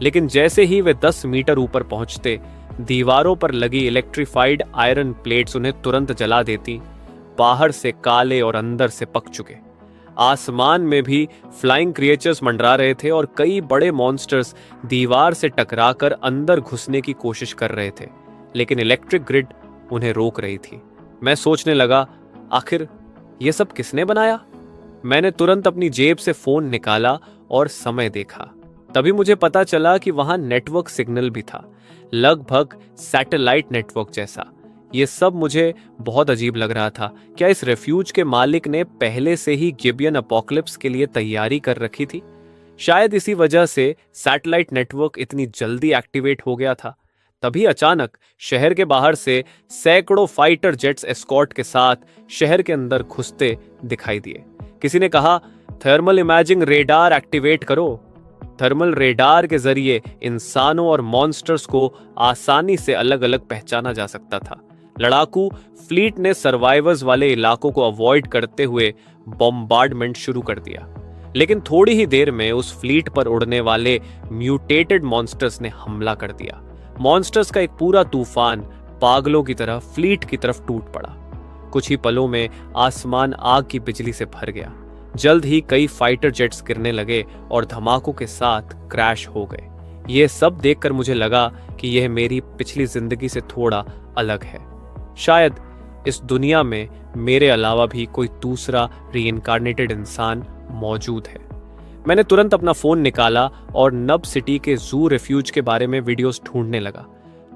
लेकिन जैसे ही वे 10 मीटर ऊपर पहुंचते, दीवारों पर लगी इलेक्ट्रीफाइड आयरन प्लेट्स उन्हें तुरंत जला देती। बाहर से काले और अंदर से पक चुके। आसमान में भी फ्लाइंग क्रिएचर्स मंडरा रहे थे और कई बड़े मॉन्स्टर्स दीवार से टकराकर अंदर घुसने की कोशिश कर रहे थे, लेकिन इलेक्ट्रिक ग्रिड उन्हें रोक रही थी। मैं सोचने लगा, आखिर ये सब किसने बनाया? मैंने तुरंत अपनी जेब से फोन निकाला और समय देखा। तभी मुझे पता चला कि वहां नेटवर्क सिग्नल भी था, लगभग सैटेलाइट नेटवर्क जैसा। ये सब मुझे बहुत अजीब लग रहा था। क्या इस रेफ्यूज के मालिक ने पहले से ही गिबियन अपोकलिप्स के लिए तैयारी कर रखी थी? शायद इसी वजह से सैटेलाइट नेटवर्क इतनी जल्दी एक्टिवेट हो गया था। तभी अचानक शहर के बाहर से सैकड़ों फाइटर जेट्स एस्कॉर्ट के साथ शहर के अंदर घुसते दिखाई दिए। किसी ने कहा, थर्मल इमेजिंग रेडार एक्टिवेट करो। थर्मल रेडार के जरिए इंसानों और मॉन्स्टर्स को आसानी से अलग अलग पहचाना जा सकता था। लड़ाकू फ्लीट ने सर्वाइवर्स वाले इलाकों को अवॉइड करते हुए बॉम्बार्डमेंट शुरू कर दिया, लेकिन थोड़ी ही देर में उस फ्लीट पर उड़ने वाले म्यूटेटेड मॉन्स्टर्स ने हमला कर दिया। मॉन्स्टर्स का एक पूरा तूफान पागलों की तरह फ्लीट की तरफ टूट पड़ा। कुछ ही पलों में आसमान आग की बिजली से भर गया। जल्द ही कई फाइटर जेट्स गिरने लगे और धमाकों के साथ क्रैश हो गए। यह सब देखकर मुझे लगा कि यह मेरी पिछली जिंदगी से थोड़ा अलग है। शायद इस दुनिया में मेरे अलावा भी कोई दूसरा रीइंकार्नेटेड इंसान मौजूद है। मैंने तुरंत अपना फोन निकाला और नब सिटी के जू रेफ्यूज के बारे में वीडियोस ढूंढने लगा।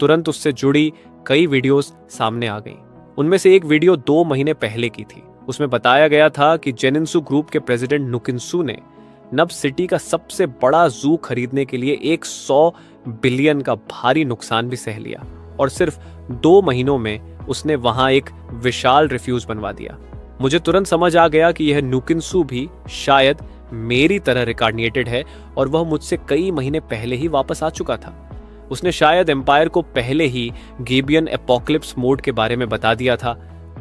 तुरंत उससे जुड़ी कई वीडियोस सामने आ गईं। उनमें से एक वीडियो 2 महीने पहले की थी। उसमें बताया गया था कि जेनिन्सु ग्रुप के प्रेसिडेंट नुकिन्सु ने नब सिटी का सबसे बड़ा जू खरीदने के लिए 100 बिलियन का भारी नुकसान भी सह लिया और सिर्फ 2 महीनों में उसने वहां एक विशाल रिफ्यूज बनवा दिया। मुझे तुरंत समझ आ गया कि यह नुकिन्सु भी शायद मेरी तरह रिकार्डिनेटेड है और वह मुझसे कई महीने पहले ही वापस आ चुका था। उसने शायद एम्पायर को पहले ही गिबियन एपोकलिप्स मोड के बारे में बता दिया था,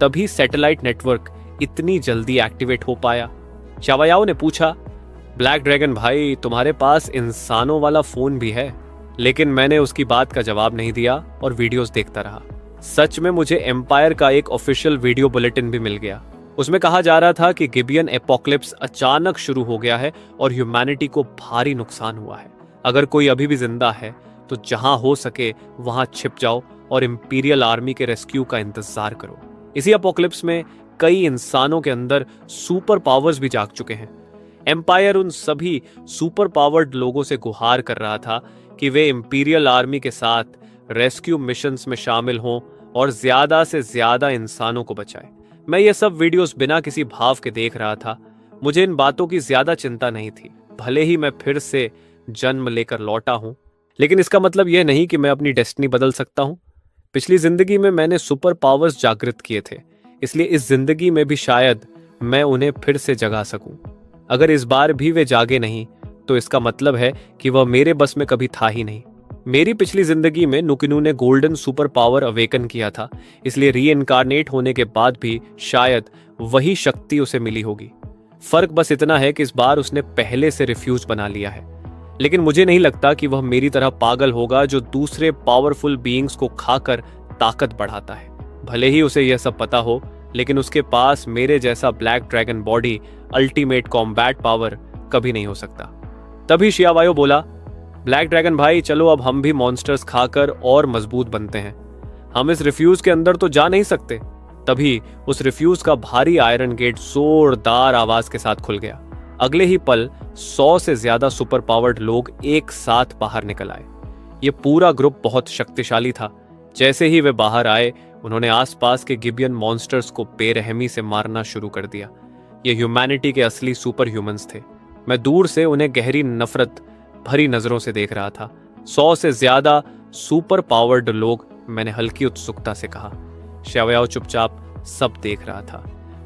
तभी सैटेलाइट नेटवर्क इतनी जल्दी एक्टिवेट हो पाया। चावायाओ ने पूछा, ब्लैक ड्रैगन भाई, तुम्हारे पास इंसानों वाला फोन भी है? लेकिन मैंने उसकी बात का जवाब नहीं दिया और वीडियोस देखता रहा। सच में मुझे एम्पायर का एक ऑफिशियल वीडियो बुलेटिन भी मिल गया। उसमें कहा जा रहा था कि गिबियन एपोकलिप्स अचानक शुरू हो गया है और ह्यूमैनिटी को भारी नुकसान हुआ है। अगर कोई अभी भी जिंदा है तो जहां हो सके वहां छिप जाओ और इंपीरियल आर्मी के रेस्क्यू का इंतजार करो। इसी एपोकलिप्स में कई इंसानों के अंदर सुपर पावर्स भी जाग चुके हैं। एम्पायर उन सभी सुपर पावर्ड लोगों से गुहार कर रहा था कि वे इंपीरियल आर्मी के साथ रेस्क्यू मिशंस में शामिल हों और ज्यादा से ज्यादा इंसानों को बचाएं। मैं ये सब वीडियोस बिना किसी भाव के देख रहा था। मुझे इन बातों की ज्यादा चिंता नहीं थी। भले ही मैं फिर से जन्म लेकर लौटा हूं, लेकिन इसका मतलब यह नहीं कि मैं अपनी डेस्टिनी बदल सकता हूं। पिछली जिंदगी में मैंने सुपर पावर्स जागृत किए थे, इसलिए इस जिंदगी में भी शायद मैं उन्हें फिर से जगा सकूं। अगर इस बार भी वे जागे नहीं तो इसका मतलब है कि वह मेरे बस में कभी था ही नहीं। मेरी पिछली जिंदगी में नुकिनु ने गोल्डन सुपर पावर अवेकन किया था, इसलिए रीइंकार्नेट होने के बाद भी शायद वही शक्ति उसे मिली होगी। फर्क बस इतना है कि इस बार उसने पहले से रिफ्यूज बना लिया है। लेकिन मुझे नहीं लगता कि वह मेरी तरह पागल होगा जो दूसरे पावरफुल बीइंग्स को खाकर ताकत बढ़ाता है। भले ही उसे यह सब पता हो, लेकिन उसके पास मेरे जैसा black dragon body ultimate combat power कभी नहीं हो सकता। तभी शियावायो बोला, ब्लैक ड्रैगन भाई, चलो अब हम भी मॉन्स्टर्स खाकर और मजबूत बनते हैं। हम इस रिफ्यूज के अंदर तो जा नहीं सकते। तभी उस रिफ्यूज का भारी आयरन गेट जोरदार आवाज के साथ खुल गया। अगले ही पल 100 से ज्यादा सुपर पावर्ड लोग एक साथ बाहर निकल आए। ये पूरा ग्रुप बहुत शक्तिशाली था। जैसे ही वे बाहर आए, उन्होंने आसपास के गिबियन मॉन्स्टर्स को बेरहमी से मारना शुरू कर दिया। ये ह्यूमैनिटी के असली सुपर ह्यूमंस थे। मैं दूर से उन्हें गहरी नफरत भरी नजरों से देख रहा था। 100 से ज्यादा सुपर पावर्ड लोग, मैंने हल्की उत्सुकता से कहा। शियावायो चुपचाप सब देख रहा था।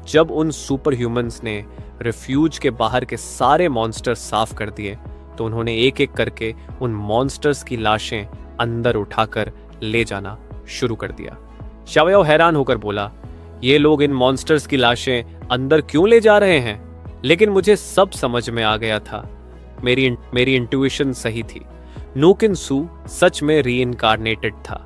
जब उन सुपर ह्यूमंस ने रिफ्यूज के बाहर के सारे मॉन्स्टर्स साफ कर दिए तो उन्होंने एक एक करके उन मॉन्स्टर्स की लाशें अंदर उठाकर ले जाना शुरू कर दिया। शियावायो हैरान होकर बोला, ये लोग इन मॉन्स्टर्स की लाशें अंदर क्यों ले जा रहे हैं? लेकिन मुझे सब समझ में आ गया था। मेरी इंट्यूशन सही थी। नुकिन्सु सच में रीइंकार्नेटेड था।